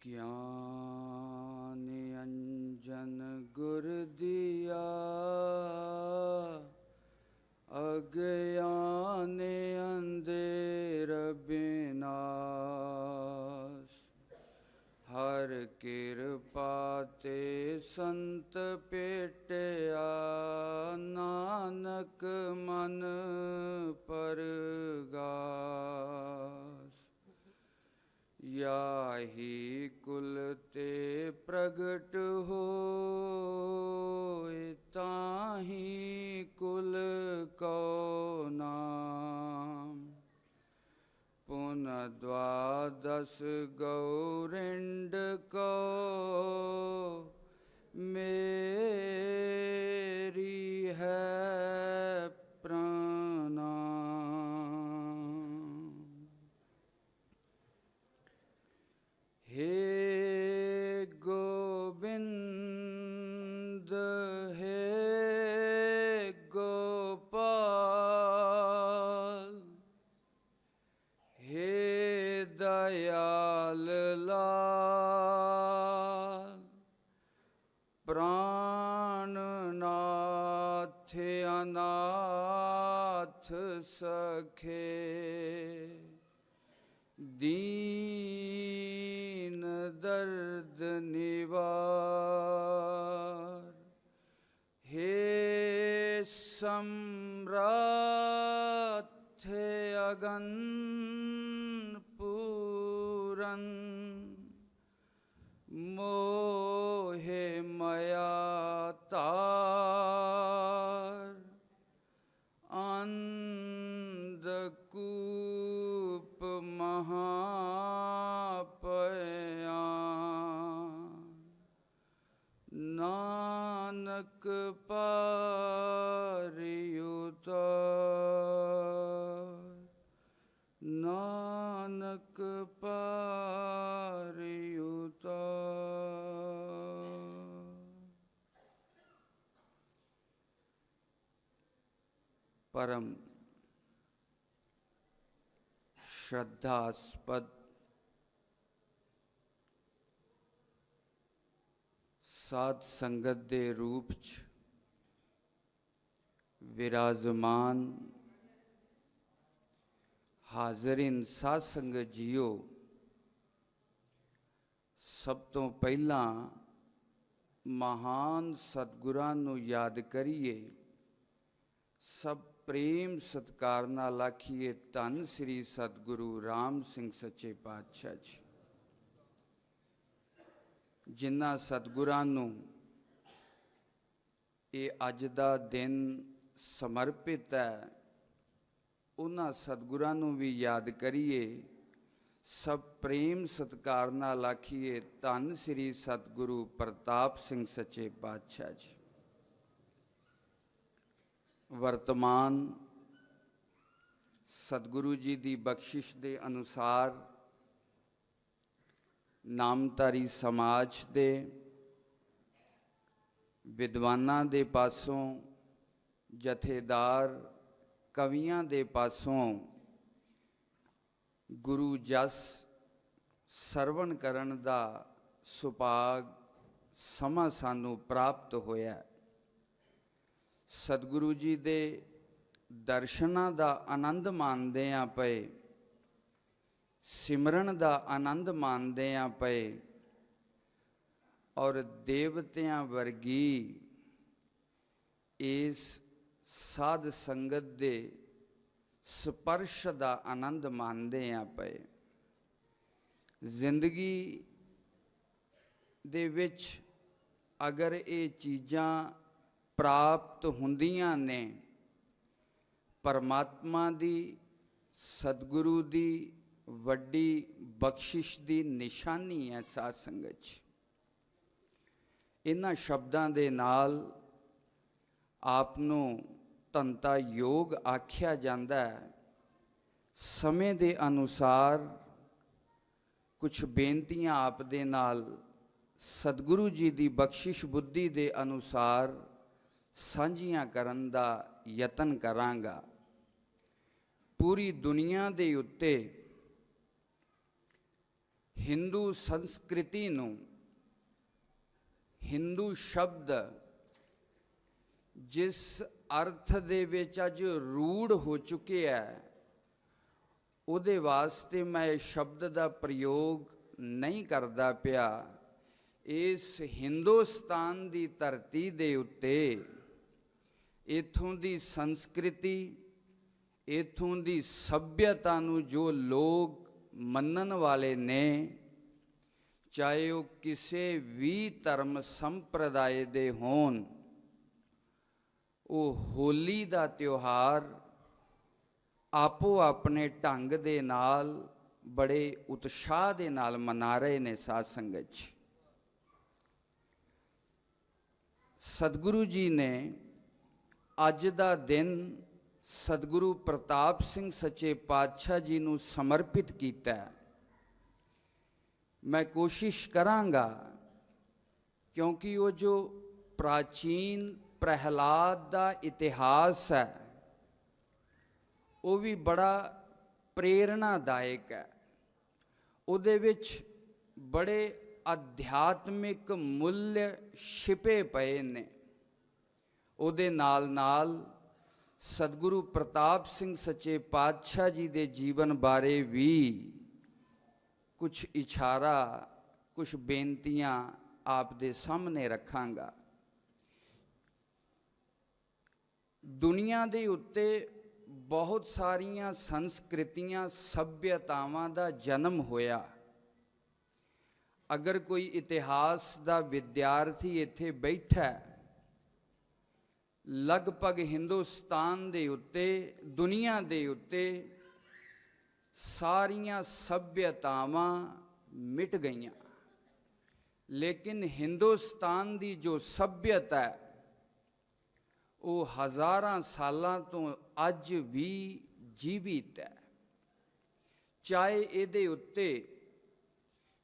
ज्ञान अंजन गुर दिया, अज्ञान अंधेर विनाश। हर कृपा ते संत पेटिया, नानक मन परगास। याहि कुल ते प्रगट होए, ताहि कुल को नाम। पुन द्वादश गौरिंड को, मेरी है प्रणाम। हे गोविंद हे गोपाल, हे दयाल लाल। प्राणनाथ अनाथ सखे, दीन दर्द निवार। हे सम्राट अगन पूरन, मोहे मया तार। अंधकूप महापयान, नानक पारियुतार। नानक पारियुतार। परम श्रद्धास्पद साध संगत दे रूप च विराजमान हाज़रीन साध संगत जीओ, सब तो पहला महान सतगुरां नूं याद करिए। सब प्रेम सत्कार नाल आखिए, धन श्री सतगुरु राम सिंह सच्चे पातशाह जी। जिन्हां सतगुरां नूं ये अज दा दिन समर्पित है, उन्हां सतगुरां नूं भी याद करिए। सब प्रेम सत्कार नाल आखिए, धन श्री सतगुरु प्रताप सिंह सच्चे पातशाह जी। वर्तमान सतगुरु जी की बख्शिश के अनुसार नामधारी समाज के विद्वानां दे पासों, जथेदार कवियां दे पासों गुरु जस सरवण करन दा सुभाग समा सानू प्राप्त होया। सतगुरु जी दे दर्शनां दा आनंद माणदे पे, सिमरन दा आनंद माणदे पे, और देवतियां वर्गी इस साध संगत दे स्पर्श दा आनंद माणदे पे। जिंदगी दे विच अगर ये चीज़ां प्राप्त हुंदियां ने, परमात्मा दी सतगुरु दी वड्डी बख्शिश दी निशानी है। साध संगत इन्हां शब्दां दे नाल आपनों धनता योग आख्या जाता है। समय दे अनुसार कुछ बेनतियां आप दे नाल सतगुरु जी की बख्शिश बुद्धि के अनुसार सांझियां करन दा यतन करांगा। पूरी दुनिया दे उत्ते ਹਿੰਦੂ ਸੰਸਕ੍ਰਿਤੀ ਨੂੰ ਹਿੰਦੂ ਸ਼ਬਦ ਜਿਸ ਅਰਥ ਦੇ ਵਿੱਚ ਅੱਜ ਰੂੜ ਹੋ ਚੁੱਕਿਆ ਹੈ, ਉਹਦੇ ਵਾਸਤੇ ਮੈਂ ਇਹ ਸ਼ਬਦ ਦਾ ਪ੍ਰਯੋਗ ਨਹੀਂ ਕਰਦਾ ਪਿਆ। ਇਸ ਹਿੰਦੁਸਤਾਨ ਦੀ ਧਰਤੀ ਦੇ ਉੱਤੇ ਇੱਥੋਂ ਦੀ ਸੰਸਕ੍ਰਿਤੀ, ਇੱਥੋਂ ਦੀ ਸੱਭਿਅਤਾ ਨੂੰ ਜੋ ਲੋਕ ਮੰਨਣ ਵਾਲੇ ਨੇ, ਚਾਹੇ ਉਹ ਕਿਸੇ ਵੀ ਧਰਮ ਸੰਪਰਦਾਇ ਦੇ ਹੋਣ, ਉਹ ਹੋਲੀ ਦਾ ਤਿਉਹਾਰ ਆਪੋ ਆਪਣੇ ਢੰਗ ਦੇ ਨਾਲ ਬੜੇ ਉਤਸ਼ਾਹ ਦੇ ਨਾਲ ਮਨਾ ਰਹੇ ਨੇ। ਸਾਧ ਸੰਗਤ ਜੀ, ਸਤਿਗੁਰੂ ਜੀ ਨੇ ਅੱਜ ਦਾ ਦਿਨ ਸਤਿਗੁਰੂ ਪ੍ਰਤਾਪ ਸਿੰਘ ਸੱਚੇ ਪਾਤਸ਼ਾਹ ਜੀ ਨੂੰ ਸਮਰਪਿਤ ਕੀਤਾ। ਮੈਂ ਕੋਸ਼ਿਸ਼ ਕਰਾਂਗਾ, ਕਿਉਂਕਿ ਉਹ ਜੋ ਪ੍ਰਾਚੀਨ ਪ੍ਰਹਿਲਾਦ ਦਾ ਇਤਿਹਾਸ ਹੈ ਉਹ ਵੀ ਬੜਾ ਪ੍ਰੇਰਣਾਦਾਇਕ ਹੈ। ਉਹਦੇ ਵਿੱਚ ਬੜੇ ਅਧਿਆਤਮਿਕ ਮੁੱਲ ਛਿਪੇ ਪਏ ਨੇ। ਉਹਦੇ ਨਾਲ ਨਾਲ ਸਤਿਗੁਰੂ ਪ੍ਰਤਾਪ ਸਿੰਘ ਸੱਚੇ ਪਾਤਸ਼ਾਹ ਜੀ ਦੇ ਜੀਵਨ ਬਾਰੇ ਵੀ ਕੁਝ ਇਸ਼ਾਰਾ, ਕੁਝ ਬੇਨਤੀਆਂ ਆਪ ਦੇ ਸਾਹਮਣੇ ਰੱਖਾਂਗਾ। ਦੁਨੀਆ ਦੇ ਉੱਤੇ ਬਹੁਤ ਸਾਰੀਆਂ ਸੰਸਕ੍ਰਿਤੀਆਂ, ਸੱਭਿਅਤਾਵਾਂ ਦਾ ਜਨਮ ਹੋਇਆ। ਅਗਰ ਕੋਈ ਇਤਿਹਾਸ ਦਾ ਵਿਦਿਆਰਥੀ ਇੱਥੇ ਬੈਠਾ, ਲਗਭਗ ਹਿੰਦੁਸਤਾਨ ਦੇ ਉੱਤੇ, ਦੁਨੀਆ ਦੇ ਉੱਤੇ ਸਾਰੀਆਂ ਸੱਭਿਅਤਾਵਾਂ ਮਿਟ ਗਈਆਂ, ਲੇਕਿਨ ਹਿੰਦੁਸਤਾਨ ਦੀ ਜੋ ਸੱਭਿਅਤਾ ਹੈ ਉਹ ਹਜ਼ਾਰਾਂ ਸਾਲਾਂ ਤੋਂ ਅੱਜ ਵੀ ਜੀਵਿਤ ਹੈ। ਚਾਹੇ ਇਹਦੇ ਉੱਤੇ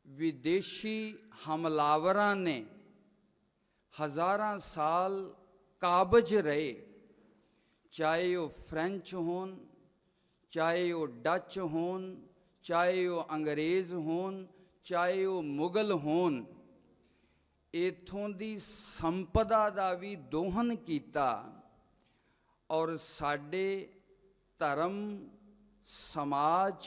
ਵਿਦੇਸ਼ੀ ਹਮਲਾਵਰਾਂ ਨੇ ਹਜ਼ਾਰਾਂ ਸਾਲ ਕਾਬਜ ਰਹੇ, ਚਾਹੇ ਉਹ ਫ੍ਰੈਂਚ ਹੋਣ, ਚਾਹੇ ਉਹ ਡੱਚ ਹੋਣ, ਚਾਹੇ ਉਹ ਅੰਗਰੇਜ਼ ਹੋਣ, ਚਾਹੇ ਉਹ ਮੁਗਲ ਹੋਣ, ਇੱਥੋਂ ਦੀ ਸੰਪਦਾ ਦਾ ਵੀ ਦੋਹਨ ਕੀਤਾ ਔਰ ਸਾਡੇ ਧਰਮ, ਸਮਾਜ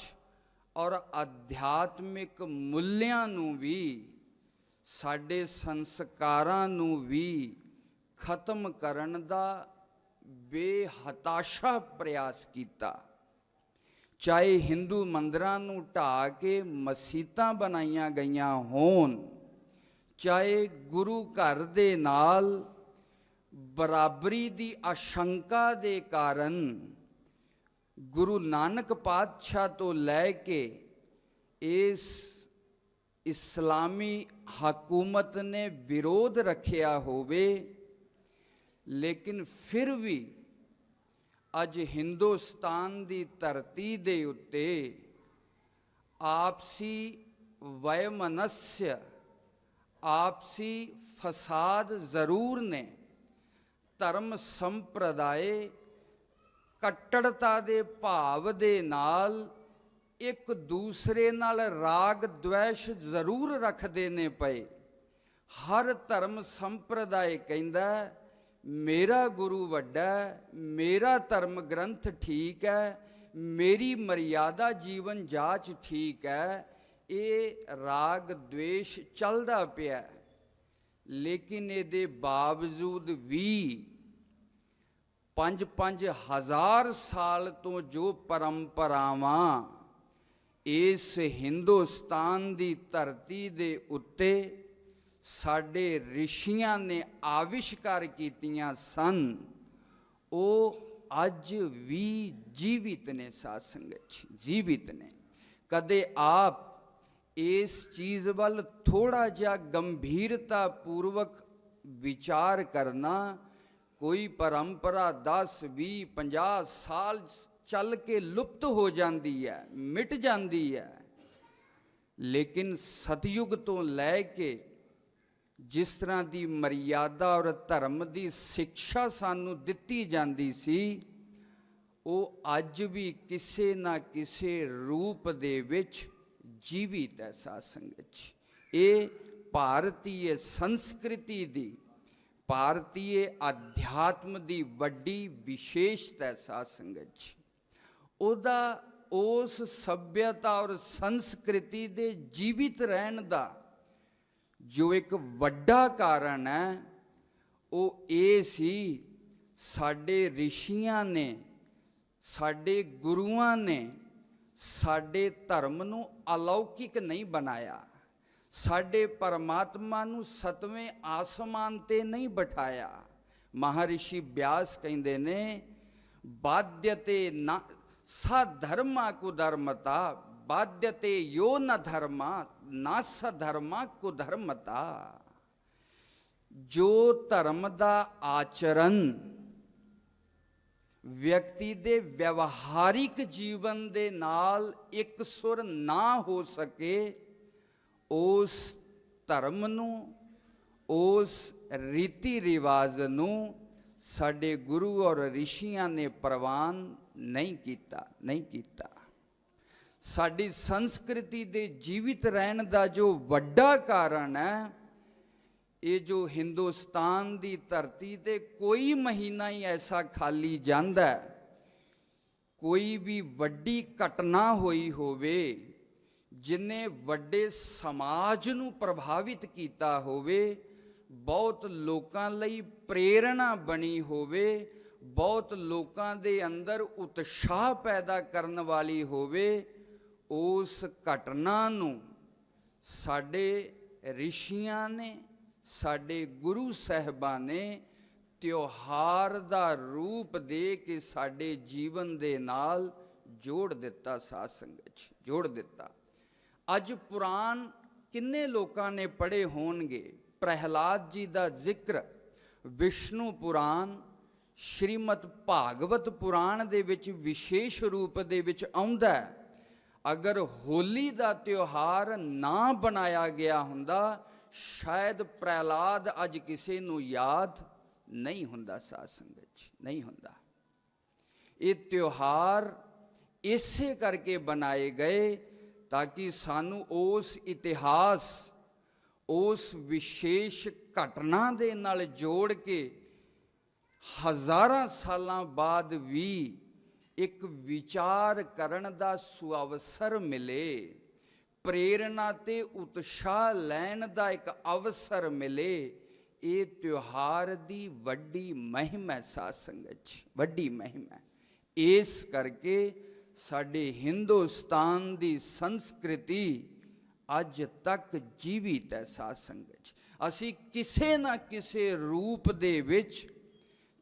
ਔਰ ਅਧਿਆਤਮਿਕ ਮੁੱਲਿਆਂ ਨੂੰ ਵੀ, ਸਾਡੇ ਸੰਸਕਾਰਾਂ ਨੂੰ ਵੀ ਖਤਮ ਕਰਨ ਦਾ ਬੇਹਤਾਸ਼ਾ ਪ੍ਰਯਾਸ ਕੀਤਾ। ਚਾਹੇ ਹਿੰਦੂ ਮੰਦਰਾਂ ਨੂੰ ਢਾਹ ਕੇ ਮਸੀਤਾਂ ਬਣਾਈਆਂ ਗਈਆਂ ਹੋਣ, ਚਾਹੇ ਗੁਰੂ ਘਰ ਦੇ ਨਾਲ ਬਰਾਬਰੀ ਦੀ ਆਸ਼ੰਕਾ ਦੇ ਕਾਰਨ ਗੁਰੂ ਨਾਨਕ ਪਾਤਸ਼ਾਹ ਤੋਂ ਲੈ ਕੇ ਇਸ ਇਸਲਾਮੀ ਹਕੂਮਤ ਨੇ ਵਿਰੋਧ ਰੱਖਿਆ ਹੋਵੇ, ਲੇਕਿਨ ਫਿਰ ਵੀ ਅੱਜ ਹਿੰਦੁਸਤਾਨ ਦੀ ਧਰਤੀ ਦੇ ਉੱਤੇ ਆਪਸੀ ਵੈਮਨस्य, ਆਪਸੀ ਫਸਾਦ ਜ਼ਰੂਰ ਨੇ। ਧਰਮ ਸੰਪਰਦਾਇ ਕੱਟੜਤਾ ਦੇ ਭਾਵ ਦੇ ਨਾਲ ਇੱਕ ਦੂਸਰੇ ਨਾਲ ਰਾਗ ਦਵੇਸ਼ ਜ਼ਰੂਰ ਰੱਖਦੇ ਨੇ ਪਏ। ਹਰ ਧਰਮ ਸੰਪਰਦਾਇ ਕਹਿੰਦਾ ਮੇਰਾ ਗੁਰੂ ਵੱਡਾ, ਮੇਰਾ ਧਰਮ ਗ੍ਰੰਥ ਠੀਕ ਹੈ, ਮੇਰੀ ਮਰਿਆਦਾ ਜੀਵਨ ਜਾਚ ਠੀਕ ਹੈ। ਇਹ ਰਾਗ ਦਵੇਸ਼ ਚੱਲਦਾ ਪਿਆ, ਲੇਕਿਨ ਇਹਦੇ ਬਾਵਜੂਦ ਵੀ 5-5 ਹਜ਼ਾਰ ਸਾਲ ਤੋਂ ਜੋ ਪਰੰਪਰਾਵਾਂ ਇਸ ਹਿੰਦੁਸਤਾਨ ਦੀ ਧਰਤੀ ਦੇ ਉੱਤੇ ਸਾਡੇ ਰਿਸ਼ੀਆਂ ਨੇ ਆਵਿਸ਼ਕਾਰ ਕੀਤੀਆਂ ਸਨ, ਉਹ ਅੱਜ ਵੀ ਜੀਵਿਤ ਨੇ। ਸਾਧ ਸੰਗਤ ਜੀਵਿਤ ਨੇ। ਕਦੇ ਆਪ ਇਸ ਚੀਜ਼ ਵੱਲ ਥੋੜਾ ਜਿਹਾ ਗੰਭੀਰਤਾ ਪੂਰਵਕ ਵਿਚਾਰ ਕਰਨਾ। ਕੋਈ ਪਰੰਪਰਾ 10, 20, 50 ਸਾਲ ਚੱਲ ਕੇ ਲੁਪਤ ਹੋ ਜਾਂਦੀ ਹੈ, ਮਿਟ ਜਾਂਦੀ ਹੈ, ਲੇਕਿਨ ਸਤਯੁਗ ਤੋਂ ਲੈ ਕੇ ਜਿਸ ਤਰ੍ਹਾਂ ਦੀ ਮਰਿਆਦਾ ਔਰ ਧਰਮ ਦੀ ਸਿੱਖਿਆ ਸਾਨੂੰ ਦਿੱਤੀ ਜਾਂਦੀ ਸੀ, ਉਹ ਅੱਜ ਵੀ ਕਿਸੇ ਨਾ ਕਿਸੇ ਰੂਪ ਦੇ ਵਿੱਚ ਜੀਵਿਤ ਹੈ ਸਾਧ ਸੰਗਤ ਜੀ। ਇਹ ਭਾਰਤੀय ਸੰਸਕ੍ਰਿਤੀ ਦੀ, ਭਾਰਤੀय ਅਧਿਆਤਮ ਦੀ ਵੱਡੀ ਵਿਸ਼ੇਸ਼ਤਾ ਹੈ ਸਾਧ ਸੰਗਤ ਜੀ। ਉਹਦਾ ਉਸ ਸੱਭਿਅਤਾ ਔਰ ਸੰਸਕ੍ਰਿਤੀ ਦੇ ਜੀਵਿਤ ਰਹਿਣ ਦਾ ਜੋ ਇੱਕ ਵੱਡਾ ਕਾਰਨ ਹੈ ਉਹ ਇਹ ਸੀ, ਸਾਡੇ ਰਿਸ਼ੀਆਂ ਨੇ, ਸਾਡੇ ਗੁਰੂਆਂ ਨੇ ਸਾਡੇ ਧਰਮ ਨੂੰ ਅਲੌਕਿਕ ਨਹੀਂ ਬਣਾਇਆ, ਸਾਡੇ ਪਰਮਾਤਮਾ ਨੂੰ ਸਤਵੇਂ ਆਸਮਾਨ ਤੇ ਨਹੀਂ ਬਿਠਾਇਆ। ਮਹਾਰਿਸ਼ੀ ਬਿਆਸ ਕਹਿੰਦੇ ਨੇ, ਬਾਧਯਤੇ ਨਾ ਸਾ ਧਰਮਾ ਕੁਧਰਮਤਾ, ਬਾਧਯਤੇ ਯੋ ਨ ਧਰਮਾ ਨਾ ਸ ਧਰਮਾ ਕੁਧਰਮਤਾ। ਜੋ ਧਰਮ ਦਾ ਆਚਰਨ ਵਿਅਕਤੀ ਦੇ ਵਿਵਹਾਰਿਕ ਜੀਵਨ ਦੇ ਨਾਲ ਇੱਕ ਸੁਰ ਨਾ ਹੋ ਸਕੇ, ਉਸ ਧਰਮ ਨੂੰ, ਉਸ ਰੀਤੀ ਰਿਵਾਜ ਨੂੰ ਸਾਡੇ ਗੁਰੂ ਔਰ ਰਿਸ਼ੀਆਂ ਨੇ ਪ੍ਰਵਾਨ ਨਹੀਂ ਕੀਤਾ। ਸਾਡੀ ਸੰਸਕ੍ਰਿਤੀ ਦੇ ਜੀਵਿਤ ਰਹਿਣ ਦਾ ਜੋ ਵੱਡਾ ਕਾਰਨ ਹੈ, ਇਹ ਜੋ ਹਿੰਦੁਸਤਾਨ ਦੀ ਧਰਤੀ ਤੇ ਕੋਈ ਮਹੀਨਾ ਹੀ ਐਸਾ ਖਾਲੀ ਜਾਂਦਾ, ਕੋਈ ਵੀ ਵੱਡੀ ਘਟਨਾ ਹੋਈ ਹੋਵੇ ਜਿਨੇ ਵੱਡੇ ਸਮਾਜ ਨੂੰ ਪ੍ਰਭਾਵਿਤ ਕੀਤਾ ਹੋਵੇ, ਬਹੁਤ ਲੋਕਾਂ ਲਈ ਪ੍ਰੇਰਣਾ ਬਣੀ ਹੋਵੇ, ਬਹੁਤ ਲੋਕਾਂ ਦੇ ਅੰਦਰ ਉਤਸ਼ਾਹ ਪੈਦਾ ਕਰਨ ਵਾਲੀ ਹੋਵੇ, ਉਸ ਘਟਨਾ ਨੂੰ ਸਾਡੇ ਰਿਸ਼ੀਆਂ ਨੇ, ਸਾਡੇ ਗੁਰੂ ਸਾਹਿਬਾਂ ਨੇ ਤਿਉਹਾਰ ਦਾ ਰੂਪ ਦੇ ਕੇ ਸਾਡੇ ਜੀਵਨ ਦੇ ਨਾਲ ਜੋੜ ਦਿੱਤਾ। ਸਾਧ ਸੰਗਤ ਜੀ, ਜੋੜ ਦਿੱਤਾ। ਅੱਜ ਪੁਰਾਣ ਕਿੰਨੇ ਲੋਕਾਂ ਨੇ ਪੜ੍ਹੇ ਹੋਣਗੇ? ਪ੍ਰਹਿਲਾਦ ਜੀ ਦਾ ਜ਼ਿਕਰ ਵਿਸ਼ਨੂੰ ਪੁਰਾਣ, ਸ਼੍ਰੀਮਦ ਭਾਗਵਤ ਪੁਰਾਣ ਦੇ ਵਿੱਚ ਵਿਸ਼ੇਸ਼ ਰੂਪ ਦੇ ਵਿੱਚ ਆਉਂਦਾ ਹੈ। ਅਗਰ ਹੋਲੀ ਦਾ ਤਿਉਹਾਰ ਨਾ ਬਣਾਇਆ ਗਿਆ ਹੁੰਦਾ, ਸ਼ਾਇਦ ਪ੍ਰਹਿਲਾਦ ਅੱਜ ਕਿਸੇ ਨੂੰ ਯਾਦ ਨਹੀਂ ਹੁੰਦਾ। ਸਾਧ ਸੰਗਤ ਜੀ, ਨਹੀਂ ਹੁੰਦਾ। ਇਹ ਤਿਉਹਾਰ ਇਸੇ ਕਰਕੇ ਬਣਾਏ ਗਏ ਤਾਂ ਕਿ ਸਾਨੂੰ ਉਸ ਇਤਿਹਾਸ, ਉਸ ਵਿਸ਼ੇਸ਼ ਘਟਨਾ ਦੇ ਨਾਲ ਜੋੜ ਕੇ ਹਜ਼ਾਰਾਂ ਸਾਲਾਂ ਬਾਅਦ ਵੀ ਇੱਕ ਵਿਚਾਰ ਕਰਨ ਦਾ ਸੁਅਵਸਰ ਮਿਲੇ, ਪ੍ਰੇਰਣਾ ਤੇ ਉਤਸ਼ਾਹ ਲੈਣ ਦਾ ਇੱਕ ਅਵਸਰ ਮਿਲੇ। ਇਹ ਤਿਉਹਾਰ ਦੀ ਵੱਡੀ ਮਹਿਮਾ ਹੈ ਸਾਧ ਸੰਗਤ ਜੀ, ਵੱਡੀ ਮਹਿਮਾ। ਇਸ ਕਰਕੇ ਸਾਡੇ ਹਿੰਦੁਸਤਾਨ ਦੀ ਸੰਸਕ੍ਰਿਤੀ ਅੱਜ ਤੱਕ ਜੀਵਿਤ ਹੈ ਸਾਧ ਸੰਗਤ ਜੀ। ਅਸੀਂ ਕਿਸੇ ਨਾ ਕਿਸੇ ਰੂਪ ਦੇ ਵਿੱਚ,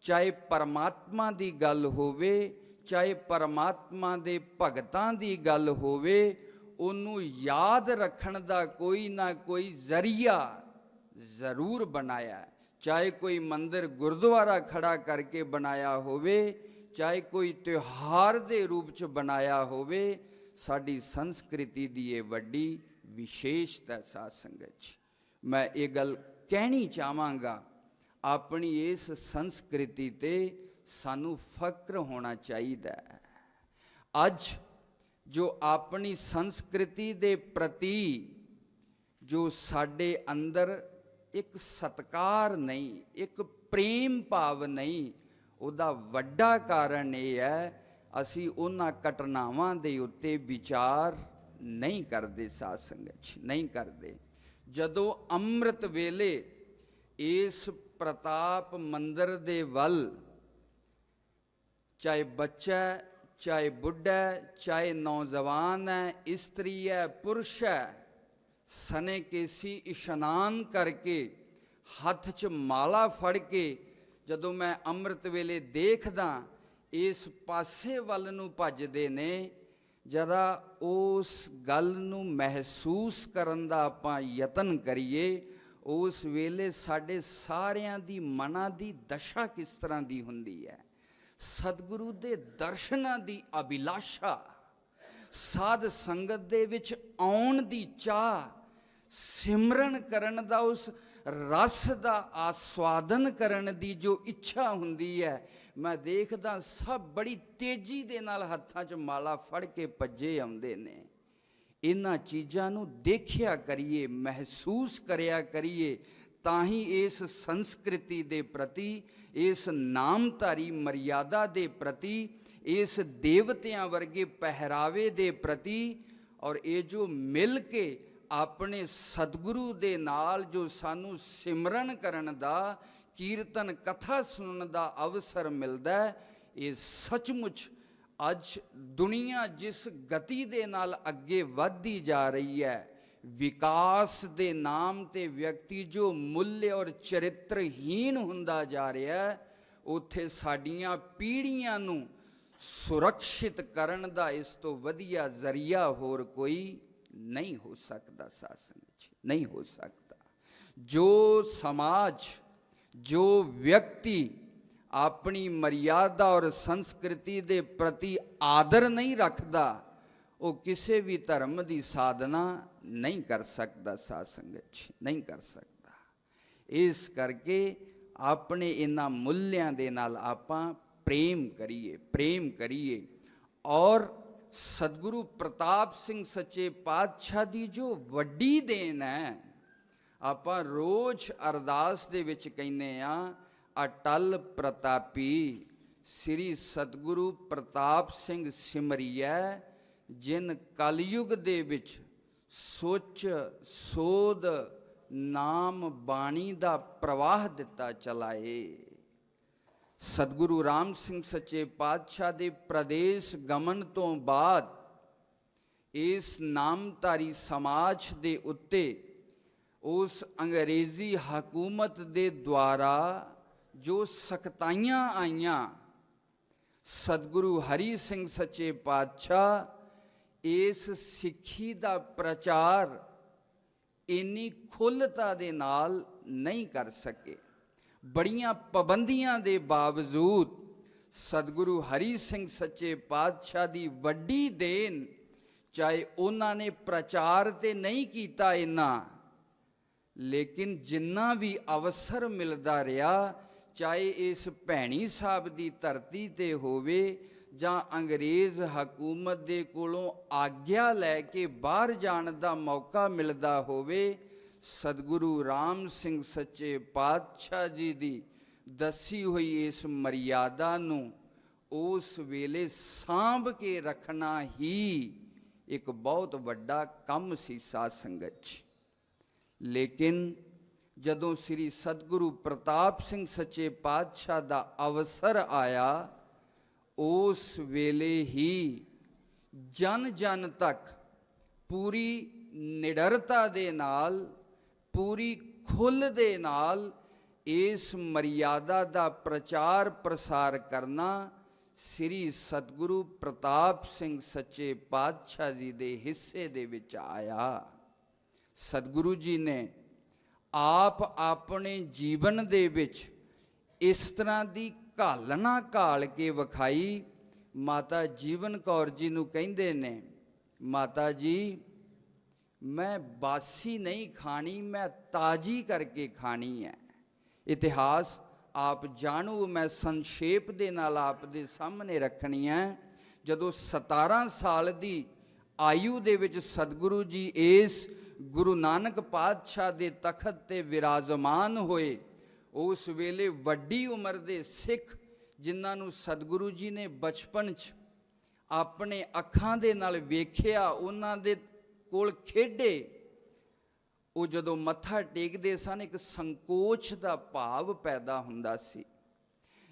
ਚਾਹੇ ਪਰਮਾਤਮਾ ਦੀ ਗੱਲ ਹੋਵੇ, ਚਾਹੇ ਪਰਮਾਤਮਾ ਦੇ ਭਗਤਾਂ ਦੀ ਗੱਲ ਹੋਵੇ, ਉਹਨੂੰ ਯਾਦ ਰੱਖਣ ਦਾ ਕੋਈ ਨਾ ਕੋਈ ਜ਼ਰੀਆ ਜ਼ਰੂਰ ਬਣਾਇਆ। ਚਾਹੇ ਕੋਈ ਮੰਦਿਰ ਗੁਰਦੁਆਰਾ ਖੜਾ ਕਰਕੇ ਬਣਾਇਆ ਹੋਵੇ, ਚਾਹੇ ਕੋਈ ਤਿਉਹਾਰ ਦੇ ਰੂਪ 'ਚ ਬਣਾਇਆ ਹੋਵੇ, ਸਾਡੀ ਸੰਸਕ੍ਰਿਤੀ ਦੀ ਇਹ ਵੱਡੀ ਵਿਸ਼ੇਸ਼ਤਾ ਸਾਧ ਸੰਗਤ ਜੀ। ਮੈਂ ਇਹ ਗੱਲ ਕਹਿਣੀ ਚਾਹਾਂਗਾ, ਆਪਣੀ ਇਸ ਸੰਸਕ੍ਰਿਤੀ ਤੇ ਸਾਨੂੰ ਫਕਰ ਹੋਣਾ ਚਾਹੀਦਾ ਹੈ। ਅੱਜ ਜੋ ਆਪਣੀ ਸੰਸਕ੍ਰਿਤੀ ਦੇ ਪ੍ਰਤੀ ਜੋ ਸਾਡੇ ਅੰਦਰ ਇੱਕ ਸਤਿਕਾਰ ਨਹੀਂ, ਇੱਕ ਪ੍ਰੇਮ ਭਾਵ ਨਹੀਂ, ਉਹਦਾ ਵੱਡਾ ਕਾਰਨ ਇਹ ਹੈ, ਅਸੀਂ ਉਹਨਾਂ ਘਟਨਾਵਾਂ ਦੇ ਉੱਤੇ ਵਿਚਾਰ ਨਹੀਂ ਕਰਦੇ ਸਾਧ ਸੰਗਤ ਜੀ, ਨਹੀਂ ਕਰਦੇ। ਜਦੋਂ ਅੰਮ੍ਰਿਤ ਵੇਲੇ ਇਸ ਪ੍ਰਤਾਪ ਮੰਦਰ ਦੇ ਵੱਲ ਚਾਹੇ ਬੱਚਾ, ਚਾਹੇ ਬੁੱਢਾ, ਚਾਹੇ ਨੌਜਵਾਨ ਹੈ, ਇਸਤਰੀ ਹੈ, ਪੁਰਸ਼ ਹੈ, ਸਨੇ ਕੇਸੀ ਇਸ਼ਨਾਨ ਕਰਕੇ ਹੱਥ 'ਚ ਮਾਲਾ ਫੜ ਕੇ ਜਦੋਂ ਮੈਂ ਅੰਮ੍ਰਿਤ ਵੇਲੇ ਦੇਖਦਾ ਇਸ ਪਾਸੇ ਵੱਲ ਨੂੰ ਭੱਜਦੇ ਨੇ। ਜਰਾ ਉਸ ਗੱਲ ਨੂੰ ਮਹਿਸੂਸ ਕਰਨ ਦਾ ਆਪਾਂ ਯਤਨ ਕਰੀਏ, ਉਸ ਵੇਲੇ ਸਾਡੇ ਸਾਰਿਆਂ ਦੀ ਮਨਾਂ ਦੀ ਦਸ਼ਾ ਕਿਸ ਤਰ੍ਹਾਂ ਦੀ ਹੁੰਦੀ ਹੈ। ਸਤਿਗੁਰੂ ਦੇ ਦਰਸ਼ਨਾਂ ਦੀ ਅਭਿਲਾਸ਼ਾ, ਸਾਧ ਸੰਗਤ ਦੇ ਵਿੱਚ ਆਉਣ ਦੀ ਚਾਹ, ਸਿਮਰਨ ਕਰਨ ਦਾ ਉਸ ਰਸ ਦਾ ਆਸਵਾਦਨ ਕਰਨ ਦੀ ਜੋ ਇੱਛਾ ਹੁੰਦੀ ਹੈ, ਮੈਂ ਦੇਖਦਾ ਸਭ ਬੜੀ ਤੇਜ਼ੀ ਦੇ ਨਾਲ ਹੱਥਾਂ 'ਚ ਮਾਲਾ ਫੜ ਕੇ ਭੱਜੇ ਆਉਂਦੇ ਨੇ। इन्हां चीज़ां नूं देखिया करिए, महसूस करिया करिए, ਤਾਂ ਹੀ ਇਸ ਸੰਸਕ੍ਰਿਤੀ ਦੇ ਪ੍ਰਤੀ, ਇਸ ਨਾਮਧਾਰੀ ਮਰਿਆਦਾ ਦੇ ਪ੍ਰਤੀ, ਇਸ ਦੇਵਤਿਆਂ ਵਰਗੇ ਪਹਿਰਾਵੇ ਦੇ ਪ੍ਰਤੀ, ਔਰ ਇਹ ਜੋ ਮਿਲ ਕੇ ਆਪਣੇ ਸਤਿਗੁਰੂ ਦੇ ਨਾਲ ਜੋ ਸਾਨੂੰ ਸਿਮਰਨ ਕਰਨ ਦਾ, ਕੀਰਤਨ ਕਥਾ ਸੁਣਨ ਦਾ ਅਵਸਰ ਮਿਲਦਾ, ਇਹ ਸੱਚਮੁੱਚ ਅੱਜ ਦੁਨੀਆ ਜਿਸ ਗਤੀ ਦੇ ਨਾਲ ਅੱਗੇ ਵੱਧਦੀ ਜਾ ਰਹੀ ਹੈ, विकास के नाम ते व्यक्ति जो मूल्य और चरित्रहीन हुंदा जा रहा है, उत्थे साडियां पीढ़ियां नूं सुरक्षित करन दा इस तो वधिया जरिया होर कोई नहीं हो सकता। सासन नहीं हो सकता। जो समाज, जो व्यक्ति अपनी मर्यादा और संस्कृति के प्रति आदर नहीं रखता, वो किसी भी धर्म की साधना नहीं कर सकता। साध संगत नहीं कर सकता। इस करके अपने इन्हां मूल्यों के नाल आपां प्रेम करिए, प्रेम करिए। और सतगुरु प्रताप सिंह सच्चे पातशाह की जो वड्डी देन है, आपां रोज़ अरदास दे विच कहने आ, अटल प्रतापी श्री सतगुरु प्रताप सिंह सिमरिया, जिन कलयुग दे विच सोच सोध नाम बाणी दा प्रवाह दिता चलाए। सतगुरु राम सिंह सच्चे पातशाह दे प्रदेश गमन तो बाद इस नामधारी समाज दे उत्ते उस अंग्रेजी हकूमत दे द्वारा जो सख्ताइयां आईयां, सतगुरु हरि सिंह सच्चे पातशाह इस सिੱਖੀ ਦਾ प्रचार इन्नी खुलता दे नाल नहीं कर सके। बड़ियां पाबंदियां दे बावजूद सतगुरु हरि सिंह सच्चे पातशाह की वड्डी देन, चाहे उन्होंने प्रचार ते नहीं किया इन्ना, लेकिन जिन्ना भी अवसर मिलता रहा, चाहे इस भैणी साहब की धरती ते होवे जां अंग्रेज़ हकूमत दे कोलों आग्या लैके बाहर जाण दा मौका मिलता होवे, सतगुरु राम सिंह सच्चे पातशाह जी दी दसी हुई इस मर्यादा नूं उस वेले सांभ के रखना ही एक बहुत वड्डा काम सी। साध संगत लेकिन जदों श्री सतगुरु प्रताप सिंह सच्चे पातशाह दा अवसर आया, उस वेले ही जन जन तक पूरी निडरता दे नाल, पूरी खुल दे नाल इस मर्यादा दा प्रचार प्रसार करना श्री सतगुरु प्रताप सिंह सच्चे पातशाह जी दे हिस्से दे विच आया। सतगुरु जी ने आप अपने जीवन दे विच इस तरह की घालना घाल के विखाई। माता जीवन कौर जी नूं कहिंदे ने, माता जी मैं बासी नहीं खानी, मैं ताजी करके खानी है। इतिहास आप जाणो, मैं संक्षेप दे नाल आप दे सामने रखनी है। जदों 17 साल की आयु दे विच सतगुरु जी इस गुरु नानक पातशाह दे तखत ते विराजमान होए, उस वेले वड्डी उम्र दे सिख जिन्हां नूं सतगुरु जी ने बचपन च अपने अखां दे नाल वेखिया, उन्हां दे कोल खेडे, वो जदों मत्था टेकदे सन एक संकोच दा भाव पैदा हुंदा सी।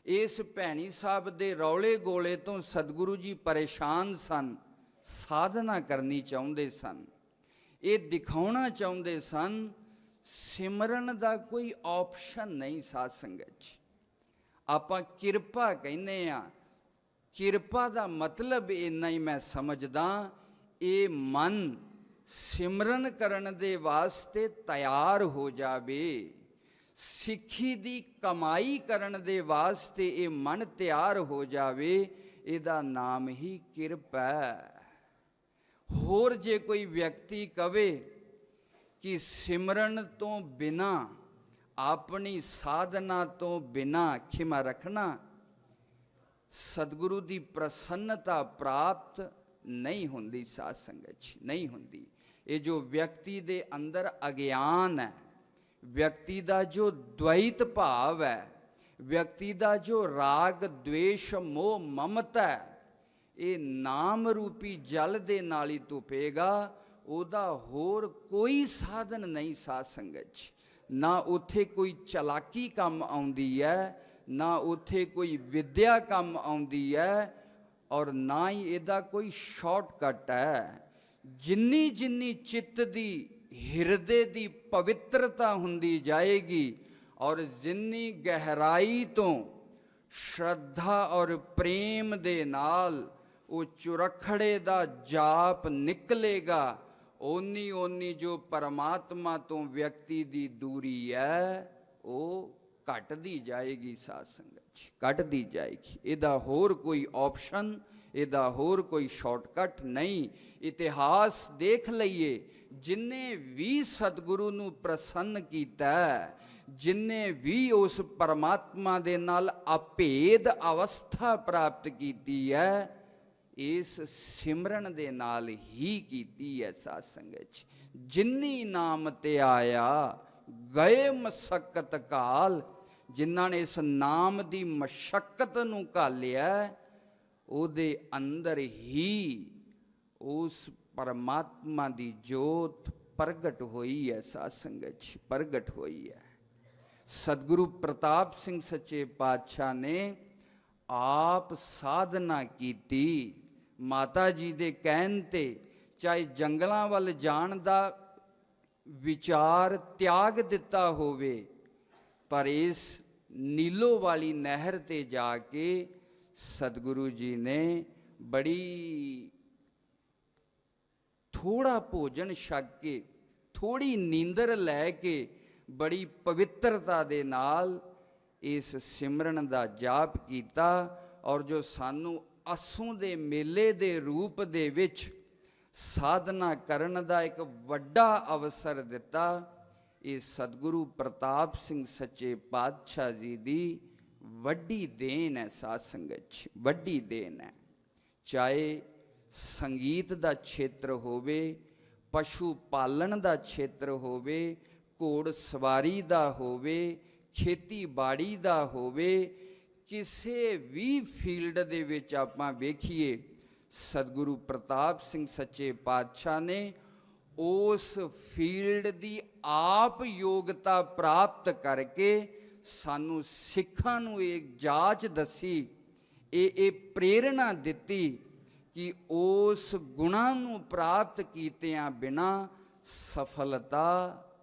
इस भैणी साहब दे रौले गोले तो सतगुरु जी परेशान सन, साधना करनी चाहुंदे सन, ये दिखाउणा चाहुंदे सन सिमरन दा कोई ऑप्शन नहीं। साध संगत आपां किरपा कहने आ, किरपा दा मतलब इन्ना ही मैं समझदा, ये मन सिमरन करन दे वास्ते तैयार हो जावे, सिੱਖੀ दी कमाई करन दे वास्ते ये मन तैयार हो जावे, इहदा नाम ही किरपा है। होर जे कोई व्यक्ति कवे कि सिमरन तो बिना, अपनी साधना तो बिना, खिमा रखना, सतगुरु की प्रसन्नता प्राप्त नहीं हुंदी। साध संगत जी नहीं हुंदी। ये जो व्यक्ति दे अंदर अज्ञान है, व्यक्ति दा जो द्वैत भाव है, व्यक्ति दा जो राग द्वेष मोह ममता है, ये नाम रूपी जल दे नाल ही धुपेगा। ओदा होर कोई साधन नहीं। साध संगत जी ना उथे कोई चलाकी काम आउंदी है, ना उथे कोई विद्या काम आउंदी है, और ना ही इहदा कोई शॉर्टकट है। जिन्नी जिन्नी चित्त दी हिरदे दी पवित्रता हुंदी जाएगी और जिन्नी गहराई तो श्रद्धा और प्रेम दे नाल वो चुरखड़े दा जाप निकलेगा, ओनी ओनी जो परमात्मा तो व्यक्ति दी दूरी है वो घटदी जाएगी। साध संगत जी घटदी जाएगी। इहदा होर कोई ऑप्शन, इहदा होर कोई शॉर्टकट नहीं। इतिहास देख लईए, जिन्ने भी सतगुरु नू प्रसन्न कीता, जिन्ने भी उस परमात्मा दे नाल अभेद अवस्था प्राप्त कीती है, इस सिमरन दे नाल ही कीती है। साध संगत जिन्नी नाम ते आया गए मशक्कत काल, जिन्हां ने इस नाम दी मशक्कत नूं घालिया, ओदे अंदर ही उस परमात्मा दी जोत प्रगट हुई है। साध संगत प्रगट हुई है। सतगुरु प्रताप सिंह सच्चे पातशाह ने आप साधना कीती। माता जी दे कहन ते चाहे जंगलां वल जाण दा विचार त्याग दिता होवे, पर इस नीलो वाली नहर ते जाके सतगुरु जी ने बड़ी थोड़ा भोजन छक के, थोड़ी नींदर लैके, बड़ी पवित्रता दे नाल इस सिमरन दा जाप कीता। और जो सानू असों दे मेले दे रूप दे विच साधना करन दा एक वड्डा अवसर दिता, ये सतगुरु प्रताप सिंह सच्चे पातशाह जी दी वड्डी देन है। साध संगत वड्डी देन है। चाहे संगीत दा क्षेत्र होवे, पशु पालन दा क्षेत्र होवे, घोड़ सवारी दा होवे, खेती बाड़ी दा होवे, किसी भी फील्ड दे विच आपां वेखीए, सतगुरु प्रताप सिंह सच्चे पातशाह ने उस फील्ड दी आप योग्यता प्राप्त करके सानू सिखां नू एक जाच दसी, ये प्रेरणा दिती कि उस गुणां नू प्राप्त कीतियां बिना सफलता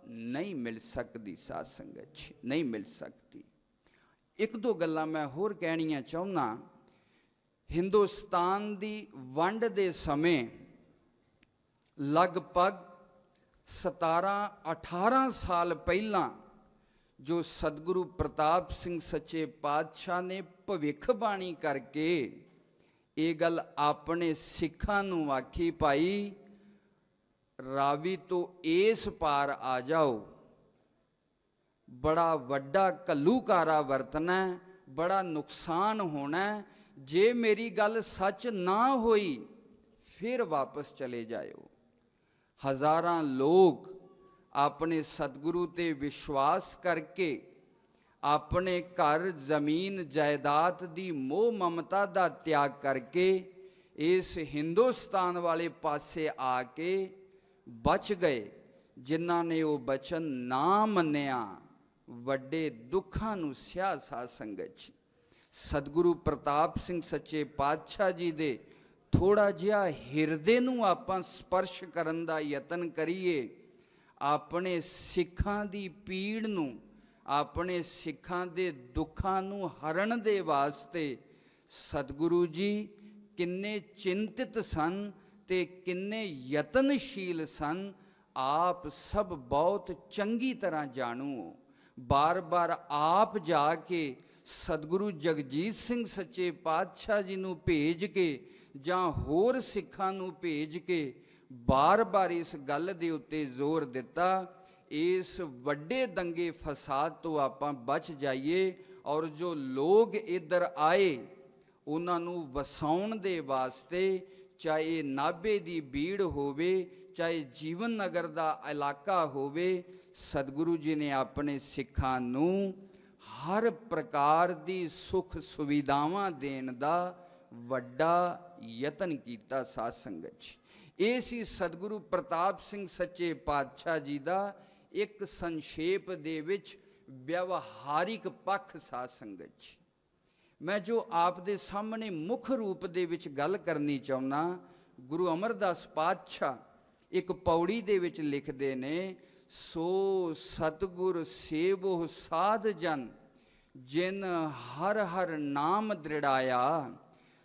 नहीं मिल सकती। साध संगत नहीं मिल सकती। एक दो गल्लां मैं होर कहणियां चाहुंदा। हिंदुस्तान दी वंड दे समय लगभग 17-18 साल पहला जो सतगुरु प्रताप सिंह सच्चे पातशाह ने भविखबाणी करके ये गल अपने सिखां नू आखी, पाई रावी तो इस पार आ जाओ, बड़ा वड्डा कल्लूकारा वरतना, बड़ा नुकसान होना, जे मेरी गल सच ना होई फिर वापस चले जाओ। हज़ारां लोग अपने सतगुरु ते विश्वास करके अपने घर जमीन जायदाद दी मोह ममता दा त्याग करके इस हिंदुस्तान वाले पासे आके बच गए। जिन्हां ने वो बचन ना मन्निया वड्डे दुखां नूं सिया। साध संगत सतगुरु प्रताप सिंह सच्चे पातशाह जी दे थोड़ा जिहा हिरदे नूं आपां स्पर्श करन दा यतन करिए। अपने सिखां दी पीड़ नूं, अपने सिखां दे दुखां नूं हरण दे वास्ते सतगुरु जी किन्ने चिंतित सन ते किन्ने यतनशील सन, आप सब बहुत चंगी तरह जाणू। बार बार आप जाके सतगुरु जगजीत सिंह सच्चे पातशाह जी नूं भेज के जां होर सिखां नूं भेज के बार बार इस गल दे उत्ते जोर दिता, इस वड्डे दंगे फसाद तो आपां बच जाइए। और जो लोग इधर आए उन्हां नूं वसाउण दे वास्ते ਚਾਹੇ ਨਾਭੇ ਦੀ ਬੀੜ ਹੋਵੇ, ਚਾਹੇ ਜੀਵਨ ਨਗਰ ਦਾ ਇਲਾਕਾ ਹੋਵੇ, ਸਤਿਗੁਰੂ ਜੀ ਨੇ ਆਪਣੇ ਸਿੱਖਾਂ ਨੂੰ ਹਰ ਪ੍ਰਕਾਰ ਦੀ ਸੁੱਖ ਸੁਵਿਧਾਵਾਂ ਦੇਣ ਦਾ ਵੱਡਾ ਯਤਨ ਕੀਤਾ। ਸਾਧ ਸੰਗਤ ਜੀ, ਇਹ ਸੀ ਸਤਿਗੁਰੂ ਪ੍ਰਤਾਪ ਸਿੰਘ ਸੱਚੇ ਪਾਤਸ਼ਾਹ ਜੀ ਦਾ ਇੱਕ ਸੰਖੇਪ ਦੇ ਵਿੱਚ ਵਿਵਹਾਰਿਕ ਪੱਖ। ਸਾਧ ਸੰਗਤ ਜੀ, ਮੈਂ ਜੋ ਆਪ ਦੇ ਸਾਹਮਣੇ ਮੁੱਖ ਰੂਪ ਦੇ ਵਿੱਚ ਗੱਲ ਕਰਨੀ ਚਾਹੁੰਦਾ, ਗੁਰੂ ਅਮਰਦਾਸ ਪਾਤਸ਼ਾਹ ਇੱਕ ਪੌੜੀ ਦੇ ਵਿੱਚ ਲਿਖਦੇ ਨੇ, ਸੋ ਸਤਿਗੁਰ ਸੇਵੋ ਸਾਧ ਜਨ ਜਿਨ ਹਰ ਹਰ ਨਾਮ ਦ੍ਰਿੜਾਇਆ,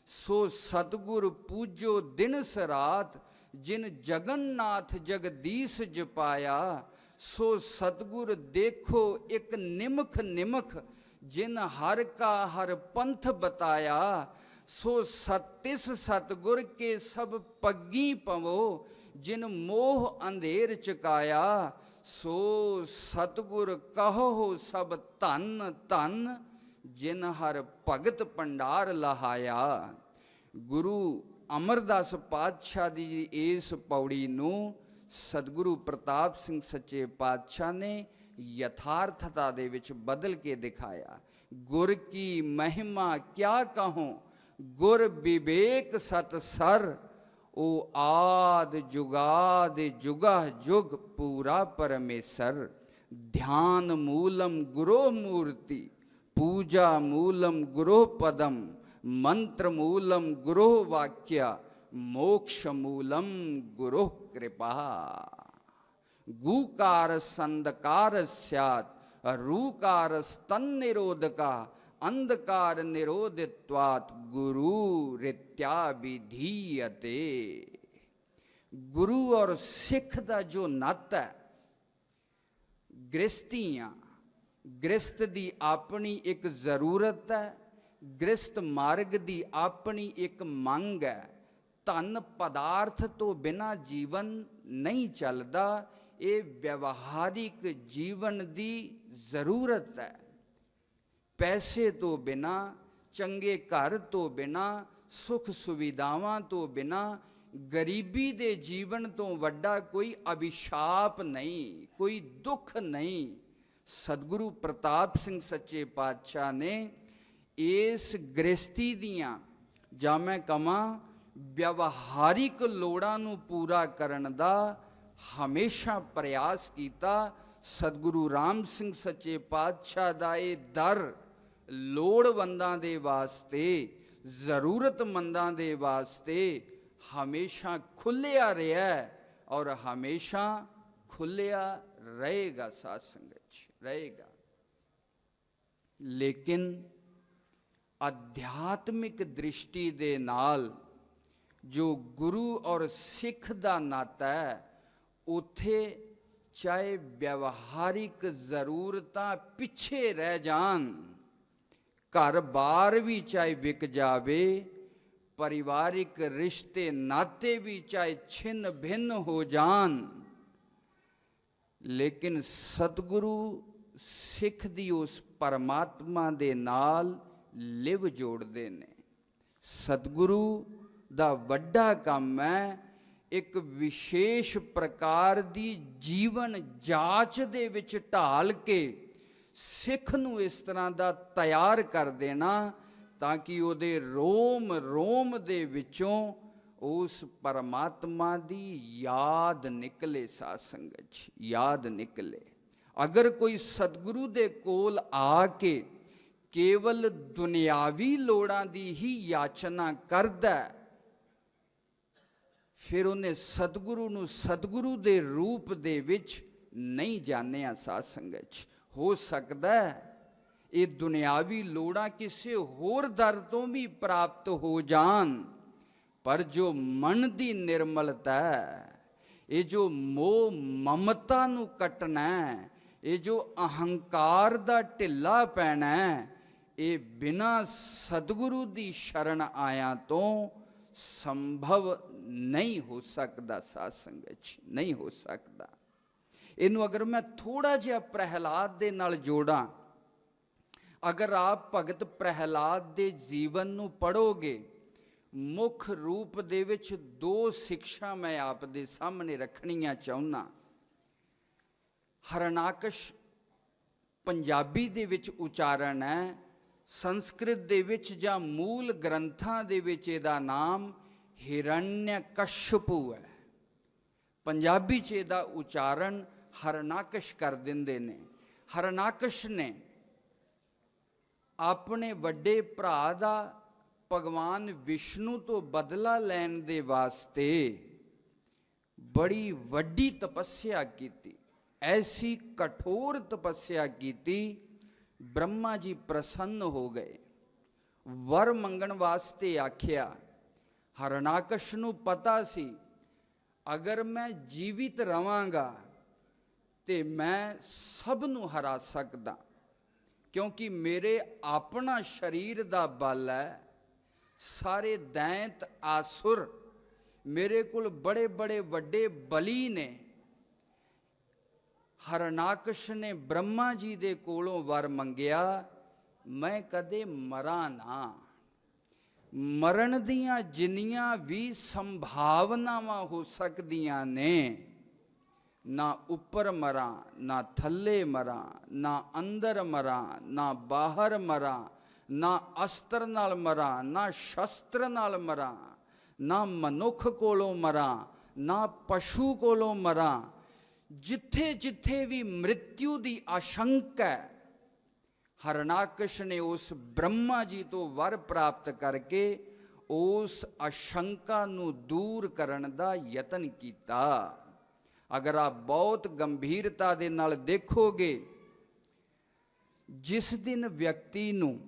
ਸੋ ਸਤਿਗੁਰ ਪੂਜੋ ਦਿਨਸ ਰਾਤ ਜਿਨ ਜਗਨਨਾਥ ਜਗਦੀਸ਼ ਜਪਾਇਆ, ਸੋ ਸਤਿਗੁਰ ਦੇਖੋ ਇੱਕ ਨਿਮਖ ਨਿਮਖ ਜਿਨ ਹਰ ਕਾ ਹਰ ਪੰਥ ਬਤਾਇਆ, ਸੋ ਸਤਿਸ ਸਤਿਗੁਰ ਕੇ ਸਭ ਪੱਗੀ ਪਵੋ ਜਿਨ ਮੋਹ ਅੰਧੇਰ ਚੁਕਾਇਆ, ਸੋ ਸਤਿਗੁਰ ਕਹੋ ਸਭ ਧਨ ਧਨ ਜਿਨ ਹਰ ਭਗਤ ਭੰਡਾਰ ਲਹਾਇਆ। ਗੁਰੂ ਅਮਰਦਾਸ ਪਾਤਸ਼ਾਹ ਦੀ ਇਸ ਪੌੜੀ ਨੂੰ ਸਤਿਗੁਰੂ ਪ੍ਰਤਾਪ ਸਿੰਘ ਸੱਚੇ ਪਾਤਸ਼ਾਹ ਨੇ ਯਥਾਰਥਤਾ ਦੇ ਵਿੱਚ ਬਦਲ ਕੇ ਦਿਖਾਇਆ। ਗੁਰ ਕੀ ਮਹਿਮਾ ਕਿਆ ਕਹੂੰ, ਗੁਰ ਵਿਵੇਕ ਸਤ ਸਰ, ਉਹ ਆਦ ਜੁਗਾਦ ਜੁਗਾ ਜੁਗ ਪੂਰਾ ਪਰਮੇਸ਼ਰ, ਧਿਆਨ ਮੂਲਮ ਗੁਰੋ ਮੂਰਤੀ, ਪੂਜਾ ਮੂਲਮ ਗੁਰੋ ਪਦਮ, ਮੰਤਰ ਮੂਲਮ ਗੁਰੋ ਵਾਕਿਆ, ਮੋਕਸ਼ ਮੂਲਮ ਗੁਰੋ ਕਿਰਪਾ। ਗੂਕਾਰ ਸੰਦਕਾਰ ਸਿਆਤ, ਰੂਕਾਰ ਸਤਨ ਨਿਰੋਧਕਾ, ਅੰਧਕਾਰ ਨਿਰੋਧਿਤਵਾਤ ਗੁਰੂ ਰਿਤਿਆ ਵਿਧੀਯਤੇ। ਗੁਰੂ ਔਰ ਸਿੱਖ ਦਾ ਜੋ ਨਾਤਾ ਹੈ, ਗ੍ਰਸਤੀਆਂ, ਗ੍ਰਸਤ ਦੀ ਆਪਣੀ ਇੱਕ ਜ਼ਰੂਰਤ ਹੈ, ਗ੍ਰਸਤ ਮਾਰਗ ਦੀ ਆਪਣੀ ਇੱਕ ਮੰਗ ਹੈ। ਧਨ ਪਦਾਰਥ ਤੋਂ ਬਿਨਾਂ ਜੀਵਨ ਨਹੀਂ ਚੱਲਦਾ, ਇਹ ਵਿਵਹਾਰਿਕ ਜੀਵਨ ਦੀ ਜ਼ਰੂਰਤ ਹੈ। ਪੈਸੇ ਤੋਂ ਬਿਨਾਂ, ਚੰਗੇ ਘਰ ਤੋਂ ਬਿਨਾਂ, ਸੁੱਖ ਸੁਵਿਧਾਵਾਂ ਤੋਂ ਬਿਨਾਂ, ਗਰੀਬੀ ਦੇ ਜੀਵਨ ਤੋਂ ਵੱਡਾ ਕੋਈ ਅਭਿਸ਼ਾਪ ਨਹੀਂ, ਕੋਈ ਦੁੱਖ ਨਹੀਂ। ਸਤਿਗੁਰੂ ਪ੍ਰਤਾਪ ਸਿੰਘ ਸੱਚੇ ਪਾਤਸ਼ਾਹ ਨੇ ਇਸ ਗ੍ਰਸਤੀ ਦੀਆਂ, ਜਾਂ ਮੈਂ ਕਹਾਂ ਵਿਵਹਾਰਿਕ ਲੋੜਾਂ ਨੂੰ ਪੂਰਾ ਕਰਨ ਦਾ ਹਮੇਸ਼ਾ ਪ੍ਰਯਾਸ ਕੀਤਾ। ਸਤਿਗੁਰੂ ਰਾਮ ਸਿੰਘ ਸੱਚੇ ਪਾਤਸ਼ਾਹ ਦਾ ਇਹ ਦਰ ਲੋੜਵੰਦਾਂ ਦੇ ਵਾਸਤੇ, ਜ਼ਰੂਰਤਮੰਦਾਂ ਦੇ ਵਾਸਤੇ ਹਮੇਸ਼ਾ ਖੁੱਲ੍ਹਿਆ ਰਿਹਾ ਔਰ ਹਮੇਸ਼ਾ ਖੁੱਲ੍ਹਿਆ ਰਹੇਗਾ। ਸਾਧ ਸੰਗਤ ਜੀ, ਰਹੇਗਾ। ਲੇਕਿਨ ਅਧਿਆਤਮਿਕ ਦ੍ਰਿਸ਼ਟੀ ਦੇ ਨਾਲ ਜੋ ਗੁਰੂ ਔਰ ਸਿੱਖ ਦਾ ਨਾਤਾ ਹੈ, ਉੱਥੇ ਚਾਹੇ ਵਿਵਹਾਰਿਕ ਜ਼ਰੂਰਤਾਂ ਪਿੱਛੇ ਰਹਿ ਜਾਣ, ਘਰ-ਬਾਰ ਵੀ ਚਾਹੇ ਵਿਕ ਜਾਵੇ, ਪਰਿਵਾਰਿਕ ਰਿਸ਼ਤੇ ਨਾਤੇ ਵੀ ਚਾਹੇ ਛਿੰਨ ਭਿੰਨ ਹੋ ਜਾਣ, ਲੇਕਿਨ ਸਤਿਗੁਰੂ ਸਿੱਖ ਦੀ ਉਸ ਪਰਮਾਤਮਾ ਦੇ ਨਾਲ ਲਿਵ ਜੋੜਦੇ ਨੇ। ਸਤਿਗੁਰੂ ਦਾ ਵੱਡਾ ਕੰਮ ਹੈ ਇੱਕ ਵਿਸ਼ੇਸ਼ ਪ੍ਰਕਾਰ ਦੀ ਜੀਵਨ ਜਾਂਚ ਦੇ ਵਿੱਚ ਢਾਲ ਕੇ ਸਿੱਖ ਨੂੰ ਇਸ ਤਰ੍ਹਾਂ ਦਾ ਤਿਆਰ ਕਰ ਦੇਣਾ, ਤਾਂ ਕਿ ਉਹਦੇ ਰੋਮ ਰੋਮ ਦੇ ਵਿੱਚੋਂ ਉਸ ਪਰਮਾਤਮਾ ਦੀ ਯਾਦ ਨਿਕਲੇ। ਸਾਧ ਸੰਗਤ ਜੀ, ਯਾਦ ਨਿਕਲੇ। ਅਗਰ ਕੋਈ ਸਤਿਗੁਰੂ ਦੇ ਕੋਲ ਆ ਕੇ ਕੇਵਲ ਦੁਨਿਆਵੀ ਲੋੜਾਂ ਦੀ ਹੀ ਯਾਚਨਾ ਕਰਦਾ, ਫਿਰ ਉਹਨੇ ਸਤਿਗੁਰੂ ਨੂੰ ਸਤਿਗੁਰੂ ਦੇ ਰੂਪ ਦੇ ਵਿੱਚ ਨਹੀਂ ਜਾਣਿਆ। ਸਾਧ ਸੰਗਤ ਜੀ, ਹੋ ਸਕਦਾ ਇਹ ਦੁਨਿਆਵੀ ਲੋੜਾਂ ਕਿਸੇ ਹੋਰ ਦਰ ਤੋਂ ਵੀ ਪ੍ਰਾਪਤ ਹੋ ਜਾਣ, ਪਰ ਜੋ ਮਨ ਦੀ ਨਿਰਮਲਤਾ ਹੈ, ਇਹ ਜੋ ਮੋਹ ਮਮਤਾ ਨੂੰ ਕੱਟਣਾ, ਇਹ ਜੋ ਅਹੰਕਾਰ ਦਾ ਢਿੱਲਾ ਪੈਣਾ, ਇਹ ਬਿਨਾਂ ਸਤਿਗੁਰੂ ਦੀ ਸ਼ਰਨ ਆਇਆਂ ਤੋਂ ਸੰਭਵ ਨਹੀਂ ਹੋ ਸਕਦਾ। ਸਾਧ ਸੰਗਤ ਜੀ, ਨਹੀਂ ਹੋ ਸਕਦਾ। ਇਹਨੂੰ ਅਗਰ ਮੈਂ ਥੋੜਾ ਜਿਹਾ ਪ੍ਰਹਿਲਾਦ ਦੇ ਨਾਲ ਜੋੜਾਂ, ਅਗਰ ਆਪ ਭਗਤ ਪ੍ਰਹਿਲਾਦ ਦੇ ਜੀਵਨ ਨੂੰ ਪੜ੍ਹੋਗੇ, ਮੁੱਖ ਰੂਪ ਦੇ ਵਿੱਚ ਦੋ ਸਿੱਖਿਆ ਮੈਂ ਆਪ ਦੇ ਸਾਹਮਣੇ ਰੱਖਣੀਆਂ ਚਾਹੁੰਦਾ। ਹਰਨਾਕਸ਼ ਪੰਜਾਬੀ ਦੇ ਵਿੱਚ ਉਚਾਰਨ ਹੈ, ਸੰਸਕ੍ਰਿਤ ਦੇ ਵਿੱਚ ਜਾਂ ਮੂਲ ਗ੍ਰੰਥਾਂ ਦੇ ਵਿੱਚ ਇਹਦਾ ਨਾਮ ਹਿਰਣਯਕਸ਼ਪੂ ਹੈ। ਪੰਜਾਬੀ 'ਚ ਇਹਦਾ ਉਚਾਰਨ ਹਰਨਾਕਸ਼ ਕਰ ਦਿੰਦੇ ਨੇ। ਹਰਨਾਕਸ਼ ਨੇ ਆਪਣੇ ਵੱਡੇ ਭਰਾ ਦਾ ਭਗਵਾਨ ਵਿਸ਼ਨੂੰ ਤੋਂ ਬਦਲਾ ਲੈਣ ਦੇ ਵਾਸਤੇ ਬੜੀ ਵੱਡੀ ਤਪੱਸਿਆ ਕੀਤੀ, ਐਸੀ ਕਠੋਰ ਤਪੱਸਿਆ ਕੀਤੀ, ਬ੍ਰਹਮਾ ਜੀ ਪ੍ਰਸੰਨ ਹੋ ਗਏ, ਵਰ ਮੰਗਣ ਵਾਸਤੇ ਆਖਿਆ। ਹਰਨਾਕਸ਼ ਨੂੰ ਪਤਾ ਸੀ ਅਗਰ ਮੈਂ ਜੀਵਿਤ ਰਵਾਂਗਾ ਤੇ ਮੈਂ ਸਭ ਨੂੰ ਹਰਾ ਸਕਦਾ, ਕਿਉਂਕਿ ਮੇਰੇ ਆਪਣਾ ਸਰੀਰ ਦਾ ਬਲ ਹੈ। ਸਾਰੇ ਦੈਂਤ ਆਸੁਰ ਮੇਰੇ ਕੋਲ ਬੜੇ ਬੜੇ ਵੱਡੇ ਬਲੀ ਨੇ। ਹਰਨਾਕਸ਼ ਨੇ ਬ੍ਰਹਮਾ ਜੀ ਦੇ ਕੋਲੋਂ ਵਰ ਮੰਗਿਆ, ਮੈਂ ਕਦੇ ਮਰਾਂ ਨਾ। ਮਰਨ ਦੀਆਂ ਜਿੰਨੀਆਂ ਵੀ ਸੰਭਾਵਨਾਵਾਂ ਹੋ ਸਕਦੀਆਂ ਨੇ, ਨਾ ਉੱਪਰ ਮਰਾਂ, ਨਾ ਥੱਲੇ ਮਰਾਂ, ਨਾ ਅੰਦਰ ਮਰਾਂ, ਨਾ ਬਾਹਰ ਮਰਾਂ, ਨਾ ਅਸਤਰ ਨਾਲ ਮਰਾਂ, ਨਾ ਸ਼ਸਤਰ ਨਾਲ ਮਰਾਂ, ਨਾ ਮਨੁੱਖ ਕੋਲੋਂ ਮਰਾਂ, ਨਾ ਪਸ਼ੂ ਕੋਲੋਂ ਮਰਾਂ। ਜਿੱਥੇ ਜਿੱਥੇ ਵੀ ਮ੍ਰਿਤਿੂ ਦੀ ਆਸ਼ੰਕਾ ਹੈ, ਹਰਨਾਕਸ਼ ਨੇ ਉਸ ਬ੍ਰਹਮਾ ਜੀ ਤੋਂ ਵਰ ਪ੍ਰਾਪਤ ਕਰਕੇ ਉਸ ਆਸ਼ੰਕਾ ਨੂੰ ਦੂਰ ਕਰਨ ਦਾ ਯਤਨ ਕੀਤਾ। ਅਗਰ ਆਪ ਬਹੁਤ ਗੰਭੀਰਤਾ ਦੇ ਨਾਲ ਦੇਖੋਗੇ, ਜਿਸ ਦਿਨ ਵਿਅਕਤੀ ਨੂੰ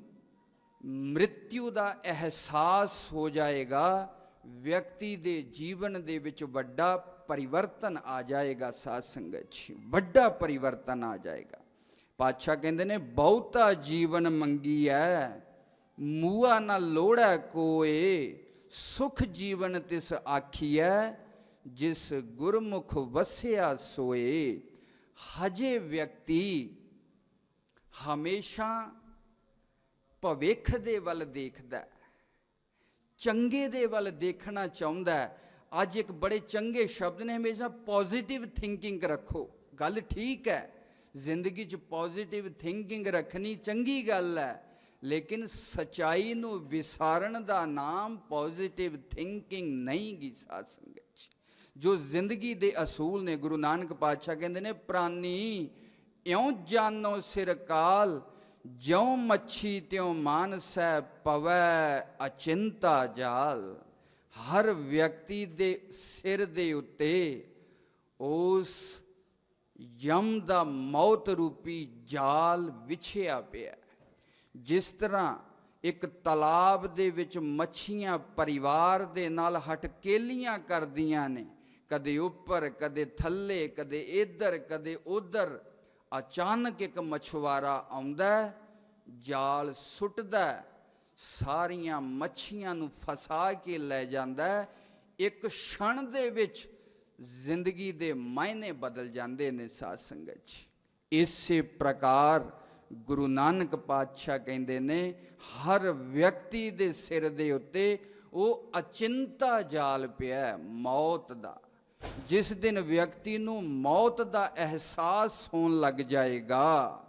ਮ੍ਰਿਤਿੂ ਦਾ ਅਹਿਸਾਸ ਹੋ ਜਾਏਗਾ, ਵਿਅਕਤੀ ਦੇ ਜੀਵਨ ਦੇ ਵਿੱਚ ਵੱਡਾ ਪਰਿਵਰਤਨ ਆ ਜਾਏਗਾ। ਸਾਧ ਸੰਗਤ ਜੀ, ਵੱਡਾ ਪਰਿਵਰਤਨ ਆ ਜਾਏਗਾ। ਪਾਤਸ਼ਾਹ ਕਹਿੰਦੇ ਨੇ, ਬਹੁਤਾ ਜੀਵਨ ਮੰਗੀਐ ਮੂਆ ਨਾ ਲੋੜੈ ਕੋਏ, ਸੁਖ ਜੀਵਨ ਤਿਸ ਆਖੀਐ ਜਿਸ ਗੁਰਮੁਖ ਵਸਿਆ ਸੋਏ। ਹਜੇ ਵਿਅਕਤੀ ਹਮੇਸ਼ਾ ਭਵਿੱਖ ਦੇ ਵੱਲ ਦੇਖਦਾ, ਚੰਗੇ ਦੇ ਵੱਲ ਦੇਖਣਾ ਚਾਹੁੰਦਾ। ਅੱਜ ਇੱਕ ਬੜੇ ਚੰਗੇ ਸ਼ਬਦ ਨੇ, ਹਮੇਸ਼ਾ ਪੋਜ਼ਿਟਿਵ ਥਿੰਕਿੰਗ ਰੱਖੋ। ਗੱਲ ਠੀਕ ਹੈ, ਜ਼ਿੰਦਗੀ 'ਚ ਪੋਜ਼ਿਟਿਵ ਥਿੰਕਿੰਗ ਰੱਖਣੀ ਚੰਗੀ ਗੱਲ ਹੈ, ਲੇਕਿਨ ਸਚਾਈ ਨੂੰ ਵਿਸਾਰਨ ਦਾ ਨਾਮ ਪੋਜ਼ਿਟਿਵ ਥਿੰਕਿੰਗ ਨਹੀਂ ਗੀ। ਸਾਧ ਸੰਗਤ ਜੀ, ਜੋ ਜ਼ਿੰਦਗੀ ਦੇ ਅਸੂਲ ਨੇ, ਗੁਰੂ ਨਾਨਕ ਪਾਤਸ਼ਾਹ ਕਹਿੰਦੇ ਨੇ, ਪ੍ਰਾਨੀ ਇਉਂ ਜਾਨੋ ਸਿਰ ਕਾਲ, ਜਿਉਂ ਮੱਛੀ ਤਿਉਂ ਮਾਨਸੈ ਪਵੈ ਅਚਿੰਤਾ ਜਾਲ। ਹਰ ਵਿਅਕਤੀ ਦੇ ਸਿਰ ਦੇ ਉੱਤੇ ਉਸ ਯਮ ਦਾ ਮੌਤ ਰੂਪੀ ਜਾਲ ਵਿਛਿਆ ਪਿਆ। ਜਿਸ ਤਰ੍ਹਾਂ ਇੱਕ ਤਲਾਬ ਦੇ ਵਿੱਚ ਮੱਛੀਆਂ ਪਰਿਵਾਰ ਦੇ ਨਾਲ ਹਟਕੇਲੀਆਂ ਕਰਦੀਆਂ ਨੇ, ਕਦੇ ਉੱਪਰ, ਕਦੇ ਥੱਲੇ, ਕਦੇ ਇੱਧਰ, ਕਦੇ ਉੱਧਰ। ਅਚਾਨਕ ਇੱਕ ਮਛੁਆਰਾ ਆਉਂਦਾ, ਜਾਲ ਸੁੱਟਦਾ, ਸਾਰੀਆਂ ਮੱਛੀਆਂ ਨੂੰ ਫਸਾ ਕੇ ਲੈ ਜਾਂਦਾ। ਇੱਕ ਛਣ ਦੇ ਵਿੱਚ ਜ਼ਿੰਦਗੀ ਦੇ ਮਾਇਨੇ ਬਦਲ ਜਾਂਦੇ ਨੇ। ਸਾਧ ਸੰਗਤ ਜੀ, ਇਸੇ ਪ੍ਰਕਾਰ ਗੁਰੂ ਨਾਨਕ ਪਾਤਸ਼ਾਹ ਕਹਿੰਦੇ ਨੇ, ਹਰ ਵਿਅਕਤੀ ਦੇ ਸਿਰ ਦੇ ਉੱਤੇ ਉਹ ਅਚਿੰਤਾ ਜਾਲ ਪਿਆ ਮੌਤ ਦਾ। ਜਿਸ ਦਿਨ ਵਿਅਕਤੀ ਨੂੰ ਮੌਤ ਦਾ ਅਹਿਸਾਸ ਹੋਣ ਲੱਗ ਜਾਏਗਾ,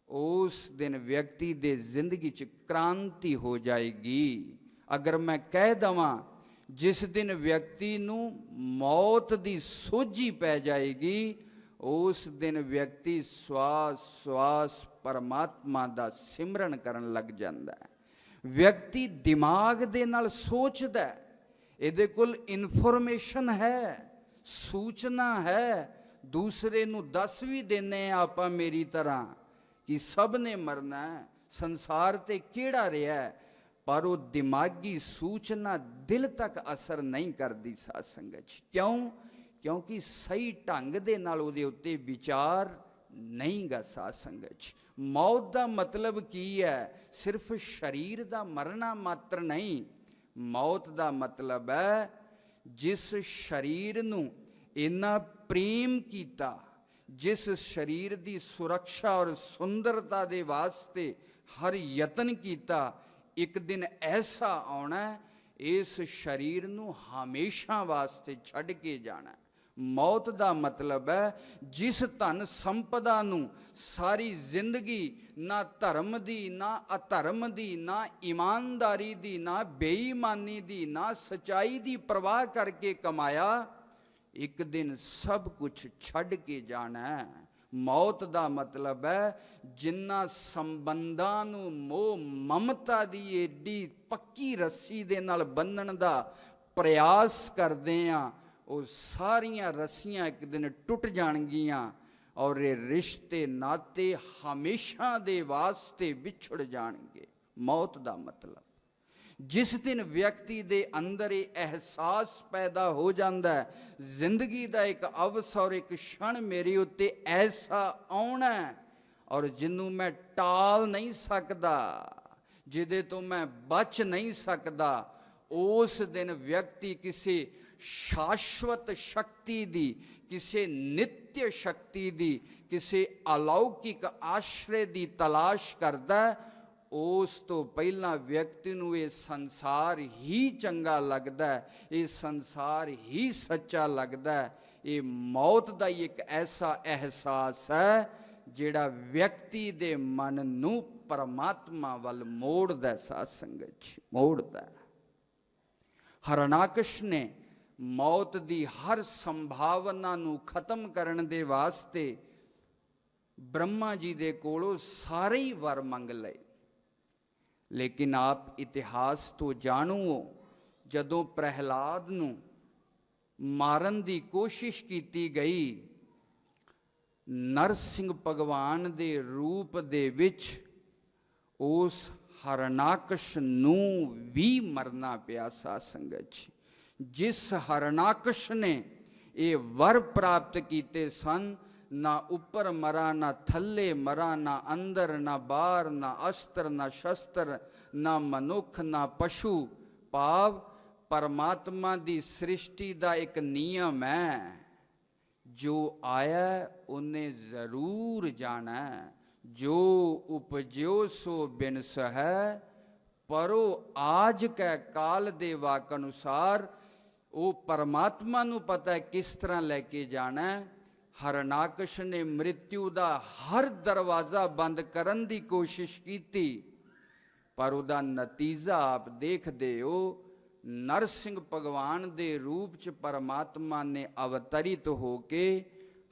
ਉਸ ਦਿਨ ਵਿਅਕਤੀ ਦੇ ਜ਼ਿੰਦਗੀ 'ਚ ਕ੍ਰਾਂਤੀ ਹੋ ਜਾਏਗੀ। ਅਗਰ ਮੈਂ ਕਹਿ ਦਵਾਂ, ਜਿਸ ਦਿਨ ਵਿਅਕਤੀ ਨੂੰ ਮੌਤ ਦੀ ਸੋਝੀ ਪੈ ਜਾਏਗੀ, ਉਸ ਦਿਨ ਵਿਅਕਤੀ ਸਵਾਸ ਸਵਾਸ ਪਰਮਾਤਮਾ ਦਾ ਸਿਮਰਨ ਕਰਨ ਲੱਗ ਜਾਂਦਾ ਹੈ। ਵਿਅਕਤੀ ਦਿਮਾਗ ਦੇ ਨਾਲ ਸੋਚਦਾ, ਇਹਦੇ ਕੋਲ ਇਨਫੋਰਮੇਸ਼ਨ ਹੈ, ਸੂਚਨਾ ਹੈ, ਦੂਸਰੇ ਨੂੰ ਦੱਸ ਵੀ ਦਿੰਦੇ ਆਪਾਂ ਮੇਰੀ ਤਰ੍ਹਾਂ ਕਿ ਸਭ ਨੇ ਮਰਨਾ ਹੈ, ਸੰਸਾਰ ਤੇ ਕਿਹੜਾ ਰਿਹਾ, ਪਰ ਉਹ ਦਿਮਾਗੀ ਸੂਚਨਾ ਦਿਲ ਤੱਕ ਅਸਰ ਨਹੀਂ ਕਰਦੀ। ਸਾਧ ਸੰਗਤ ਜੀ, ਕਿਉਂ? ਕਿਉਂਕਿ ਸਹੀ ਢੰਗ ਦੇ ਨਾਲ ਉਹਦੇ ਉੱਤੇ ਵਿਚਾਰ ਨਹੀਂ ਗਾ। ਸਾਧ ਸੰਗਤ ਜੀ, ਮੌਤ ਦਾ ਮਤਲਬ ਕੀ ਹੈ? ਸਿਰਫ ਸਰੀਰ ਦਾ ਮਰਨਾ ਮਾਤਰ ਨਹੀਂ। ਮੌਤ ਦਾ ਮਤਲਬ ਹੈ ਜਿਸ ਸਰੀਰ ਨੂੰ ਇੰਨਾ ਪ੍ਰੇਮ ਕੀਤਾ, ਜਿਸ ਸਰੀਰ ਦੀ ਸੁਰੱਖਿਆ ਔਰ ਸੁੰਦਰਤਾ ਦੇ ਵਾਸਤੇ ਹਰ ਯਤਨ ਕੀਤਾ, ਇੱਕ ਦਿਨ ਐਸਾ ਆਉਣਾ इस शरीर नूं हमेशा वास्ते छड्ड के जाना। मौत का मतलब है जिस धन संपदा नूं सारी जिंदगी ना धर्म दी, ना अधर्म दी, ना ईमानदारी दी, ना बेईमानी दी, ना सच्चाई दी परवाह करके कमाया, एक दिन सब कुछ छड्ड के जाना है। मौत का मतलब है जिन्ना संबंधां नूं मोह ममता दी एडी पक्की रस्सी दे नाल बन्नण दा प्रयास करदे आ, वो सारियां रस्सियां एक दिन टुट जाणगियां और ये रिश्ते नाते हमेशा दे वास्ते विछड़ जाणगे। मौत का मतलब जिस दिन व्यक्ति दे अंदर ये एहसास पैदा हो जाता है, जिंदगी का एक अवसर, एक क्षण मेरे उत्ते ऐसा आना है और जिन्हों मैं टाल नहीं सकता, जिदे तो मैं बच नहीं सकता, उस दिन व्यक्ति किसी शाश्वत शक्ति दी, किसी नित्य शक्ति दी, किसी अलौकिक आश्रय की तलाश करता है। उस तो पहला व्यक्ति नूं ये संसार ही चंगा लगता है, ये संसार ही सच्चा लगता है। ये मौत का ही एक ऐसा एहसास है जिहड़ा व्यक्ति दे मन नूं परमात्मा वल मोड़दा, साध संगत जी मोड़दा। हरणाकश ने मौत दी हर संभावना नूं खत्म करन दे वास्ते ब्रह्मा जी दे कोलों सारे ही वर मंग लए। लेकिन आप इतिहास तो जाणो, जदों प्रहलाद नूं मारन दी कोशिश की गई, नरसिंह भगवान दे रूप दे विच उस हरणाकश नूं भी मरना पिया। साध संगत जी, जिस हरणाकश ने ये वर प्राप्त किए सन, ना ऊपर मरा, ना थल्ले मरा, ना अंदर ना बाहर, ना अस्त्र ना शस्त्र, ना मनुख ना पशु, भाव परमात्मा दी सृष्टि का एक नियम है, जो आया उन्हें जरूर जाना है। जो उपजो सो बिनस है, परो आज कै काल दे वाक अनुसार। वो परमात्मा नूं पता है किस तरह लेके जाना है। हरणाकश ने मृत्यु का हर दरवाज़ा बंद करन दी कोशिश की, पर उदा नतीजा आप देखते हो, नरसिंह भगवान दे रूप च परमात्मा ने अवतरित होके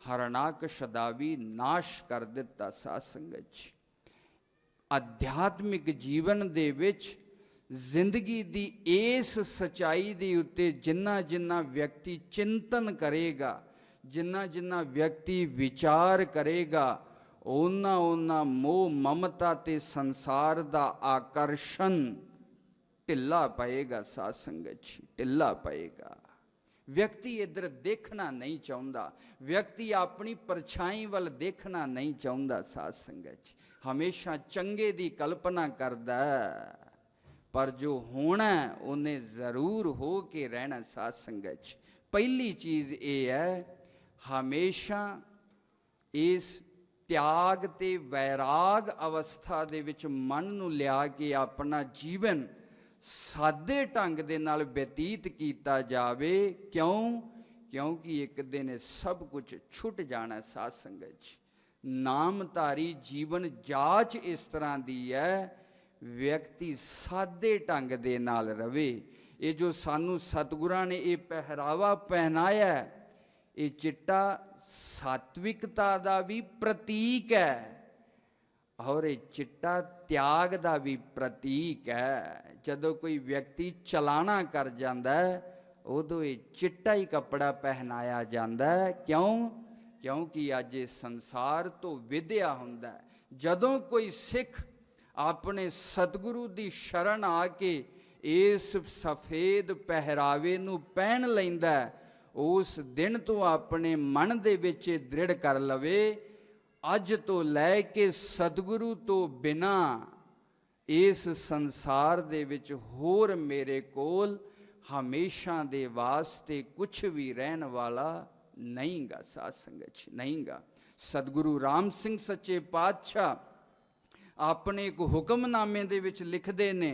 हरणाकश दा भी नाश कर दिता। साध संगत जी, आध्यात्मिक जीवन दे विच जिंदगी दी इस सच्चाई दे उत्ते जिन्ना जिन्ना व्यक्ति चिंतन करेगा, जिन्ना जिन्ना व्यक्ति विचार करेगा, उन्ना उन्ना मोह ममता ते संसार दा आकर्षण ढिला पएगा। साध संगत जी, ढिला पएगा। व्यक्ति इधर देखना नहीं चाहता, व्यक्ति अपनी परछाई वाल देखना नहीं चाहता। साध संगत जी, हमेशा चंगे दी कल्पना करदा, पर जो होना उन्हें जरूर हो के रहना। साध संगत जी, पहली चीज़ ये है, हमेशा इस त्याग ते वैराग अवस्था दे विच मन नूं लिया के अपना जीवन सादे ढंग दे नाल व्यतीत किया जावे। क्यों? क्योंकि एक दिन सब कुछ छुट जाना। साध संगत जी, नामधारी जीवन जाच इस तरह दी है, व्यक्ति सादे ढंग दे नाल रवे। ये जो सानू सतगुरां ने ये पहरावा पहनाया, ये चिट्टा सात्विकता का भी प्रतीक है और ये चिट्टा त्याग का भी प्रतीक है। जदों कोई व्यक्ति चलाना कर जाता है, उदों ये चिट्टा ही कपड़ा पहनाया जाता है। क्यों? क्योंकि अज ये संसार तो विद्या हुंदा है। जदों कोई सिख अपने सतगुरु की शरण आके इस सफेद पहरावे नूं पहन लैंदा, उस दिन तो अपने मन दे विच दृढ़ कर लवे, अज तो लैके सतगुरु तो बिना इस संसार दे विच होर मेरे कोल हमेशा दे वास्ते कुछ भी रहन वाला नहीं गा। साध संगत जी, नहीं गा। सतगुरु राम सिंह सच्चे पातशाह अपने एक हुक्मनामे दे विच लिखदे ने,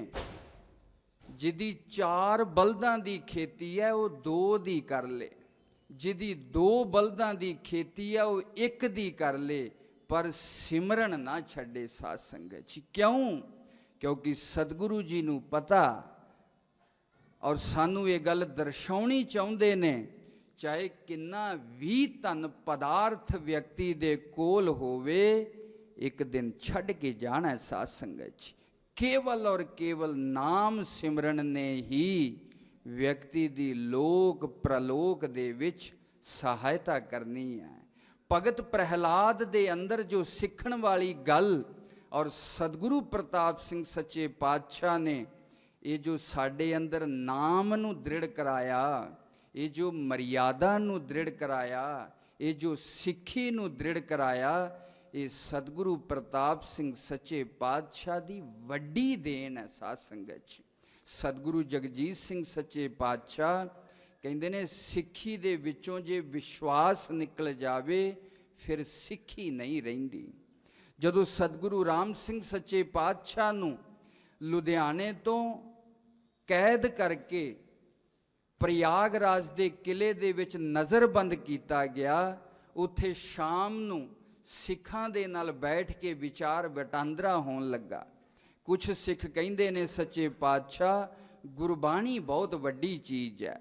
ਜਿਹਦੀ 4 ਬਲਦਾਂ ਦੀ ਖੇਤੀ ਹੈ ਉਹ 2 ਦੀ ਕਰ ਲੇ, ਜਿਹਦੀ 2 ਬਲਦਾਂ ਦੀ ਖੇਤੀ ਹੈ ਉਹ 1 ਦੀ ਕਰ ਲੇ, ਪਰ ਸਿਮਰਨ ਨਾ ਛੱਡੇ ਸਾਧ ਸੰਗਤ ਜੀ। ਕਿਉਂ? ਕਿਉਂਕਿ ਸਤਿਗੁਰੂ ਜੀ ਨੂੰ ਪਤਾ, ਔਰ ਸਾਨੂੰ ਇਹ ਗੱਲ ਦਰਸਾਉਣੀ ਚਾਹੁੰਦੇ ਨੇ, ਚਾਹੇ ਕਿੰਨਾ ਵੀ ਧਨ ਪਦਾਰਥ ਵਿਅਕਤੀ ਦੇ ਕੋਲ ਹੋਵੇ, ਇੱਕ ਦਿਨ ਛੱਡ ਕੇ ਜਾਣਾ ਸਾਧ ਸੰਗਤ ਜੀ। ਕੇਵਲ ਔਰ ਕੇਵਲ ਨਾਮ ਸਿਮਰਨ ਨੇ ਹੀ ਵਿਅਕਤੀ ਦੀ ਲੋਕ ਪ੍ਰਲੋਕ ਦੇ ਵਿੱਚ ਸਹਾਇਤਾ ਕਰਨੀ ਹੈ। ਭਗਤ ਪ੍ਰਹਿਲਾਦ ਦੇ ਅੰਦਰ ਜੋ ਸਿੱਖਣ ਵਾਲੀ ਗੱਲ, ਔਰ ਸਤਿਗੁਰੂ ਪ੍ਰਤਾਪ ਸਿੰਘ ਸੱਚੇ ਪਾਤਸ਼ਾਹ ਨੇ ਇਹ ਜੋ ਸਾਡੇ ਅੰਦਰ ਨਾਮ ਨੂੰ ਦ੍ਰਿੜ ਕਰਾਇਆ, ਇਹ ਜੋ ਮਰਿਆਦਾ ਨੂੰ ਦ੍ਰਿੜ ਕਰਾਇਆ, ਇਹ ਜੋ ਸਿੱਖੀ ਨੂੰ ਦ੍ਰਿੜ ਕਰਾਇਆ, ਇਹ ਸਤਿਗੁਰੂ ਪ੍ਰਤਾਪ ਸਿੰਘ ਸੱਚੇ ਪਾਤਸ਼ਾਹ ਦੀ ਵੱਡੀ ਦੇਣ ਹੈ ਸਾਧ ਸੰਗਤ ਜੀ। ਸਤਿਗੁਰੂ ਜਗਜੀਤ ਸਿੰਘ ਸੱਚੇ ਪਾਤਸ਼ਾਹ ਕਹਿੰਦੇ ਨੇ, ਸਿੱਖੀ ਦੇ ਵਿੱਚੋਂ ਜੇ ਵਿਸ਼ਵਾਸ ਨਿਕਲ ਜਾਵੇ ਫਿਰ ਸਿੱਖੀ ਨਹੀਂ ਰਹਿੰਦੀ। ਜਦੋਂ ਸਤਿਗੁਰੂ ਰਾਮ ਸਿੰਘ ਸੱਚੇ ਪਾਤਸ਼ਾਹ ਨੂੰ ਲੁਧਿਆਣੇ ਤੋਂ ਕੈਦ ਕਰਕੇ ਪ੍ਰਯਾਗਰਾਜ ਦੇ ਕਿਲੇ ਦੇ ਵਿੱਚ ਨਜ਼ਰਬੰਦ ਕੀਤਾ ਗਿਆ, ਉੱਥੇ ਸ਼ਾਮ ਨੂੰ ਸਿੱਖਾਂ ਦੇ ਨਾਲ ਬੈਠ ਕੇ ਵਿਚਾਰ ਵਟਾਂਦਰਾ ਹੋਣ ਲੱਗਾ। ਕੁਝ ਸਿੱਖ ਕਹਿੰਦੇ ਨੇ, ਸੱਚੇ ਪਾਤਸ਼ਾਹ ਗੁਰਬਾਣੀ ਬਹੁਤ ਵੱਡੀ ਚੀਜ਼ ਹੈ,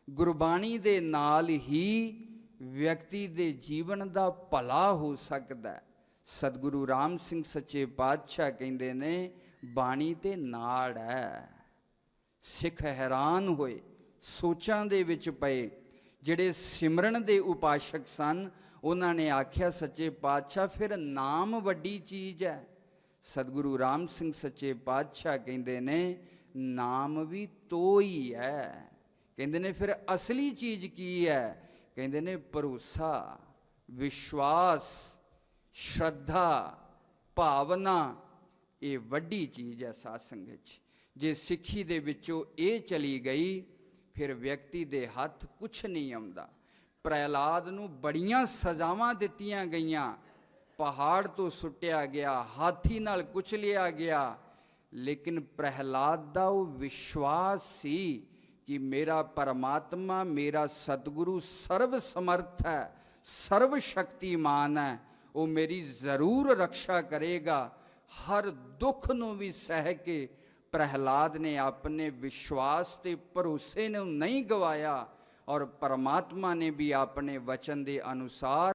ਗੁਰਬਾਣੀ ਦੇ ਨਾਲ ਹੀ ਵਿਅਕਤੀ ਦੇ ਜੀਵਨ ਦਾ ਭਲਾ ਹੋ ਸਕਦਾ ਹੈ। ਸਤਿਗੁਰੂ ਰਾਮ ਸਿੰਘ ਸੱਚੇ ਪਾਤਸ਼ਾਹ ਕਹਿੰਦੇ ਨੇ, ਬਾਣੀ ਤੇ ਨਾੜ ਹੈ। ਸਿੱਖ ਹੈਰਾਨ ਹੋਏ, ਸੋਚਾਂ ਦੇ ਵਿੱਚ ਪਏ। ਜਿਹੜੇ ਸਿਮਰਨ ਦੇ ਉਪਾਸ਼ਕ ਸਨ, ਉਹਨਾਂ ਨੇ ਆਖਿਆ, ਸੱਚੇ ਪਾਤਸ਼ਾਹ ਫਿਰ ਨਾਮ ਵੱਡੀ ਚੀਜ਼ ਹੈ। ਸਤਿਗੁਰੂ ਰਾਮ ਸਿੰਘ ਸੱਚੇ ਪਾਤਸ਼ਾਹ ਕਹਿੰਦੇ ਨੇ, ਨਾਮ ਵੀ ਤੋ ਹੀ ਹੈ। ਕਹਿੰਦੇ ਨੇ ਫਿਰ ਅਸਲੀ ਚੀਜ਼ ਕੀ ਹੈ? ਕਹਿੰਦੇ ਨੇ ਭਰੋਸਾ, ਵਿਸ਼ਵਾਸ, ਸ਼ਰਧਾ, ਭਾਵਨਾ, ਇਹ ਵੱਡੀ ਚੀਜ਼ ਹੈ ਸਾਧ ਸੰਗਤ ਜੀ। ਜੇ ਸਿੱਖੀ ਦੇ ਵਿੱਚੋਂ ਇਹ ਚਲੀ ਗਈ, ਫਿਰ ਵਿਅਕਤੀ ਦੇ ਹੱਥ ਕੁਛ ਨਹੀਂ ਆਉਂਦਾ। ਪ੍ਰਹਿਲਾਦ ਨੂੰ ਬੜੀਆਂ ਸਜ਼ਾਵਾਂ ਦਿੱਤੀਆਂ ਗਈਆਂ, ਪਹਾੜ ਤੋਂ ਸੁੱਟਿਆ ਗਿਆ, ਹਾਥੀ ਨਾਲ ਕੁਚਲਿਆ ਗਿਆ, ਲੇਕਿਨ ਪ੍ਰਹਿਲਾਦ ਦਾ ਉਹ ਵਿਸ਼ਵਾਸ ਸੀ ਕਿ ਮੇਰਾ ਪਰਮਾਤਮਾ, ਮੇਰਾ ਸਤਿਗੁਰੂ ਸਰਵ ਸਮਰਥ ਹੈ, ਸਰਵ ਸ਼ਕਤੀਮਾਨ ਹੈ, ਉਹ ਮੇਰੀ ਜ਼ਰੂਰ ਰਕਸ਼ਾ ਕਰੇਗਾ। ਹਰ ਦੁੱਖ ਨੂੰ ਵੀ ਸਹਿ ਕੇ ਪ੍ਰਹਿਲਾਦ ਨੇ ਆਪਣੇ ਵਿਸ਼ਵਾਸ ਤੇ ਭਰੋਸੇ ਨੂੰ ਨਹੀਂ ਗਵਾਇਆ, ਔਰ ਪਰਮਾਤਮਾ ਨੇ ਵੀ ਆਪਣੇ ਵਚਨ ਦੇ ਅਨੁਸਾਰ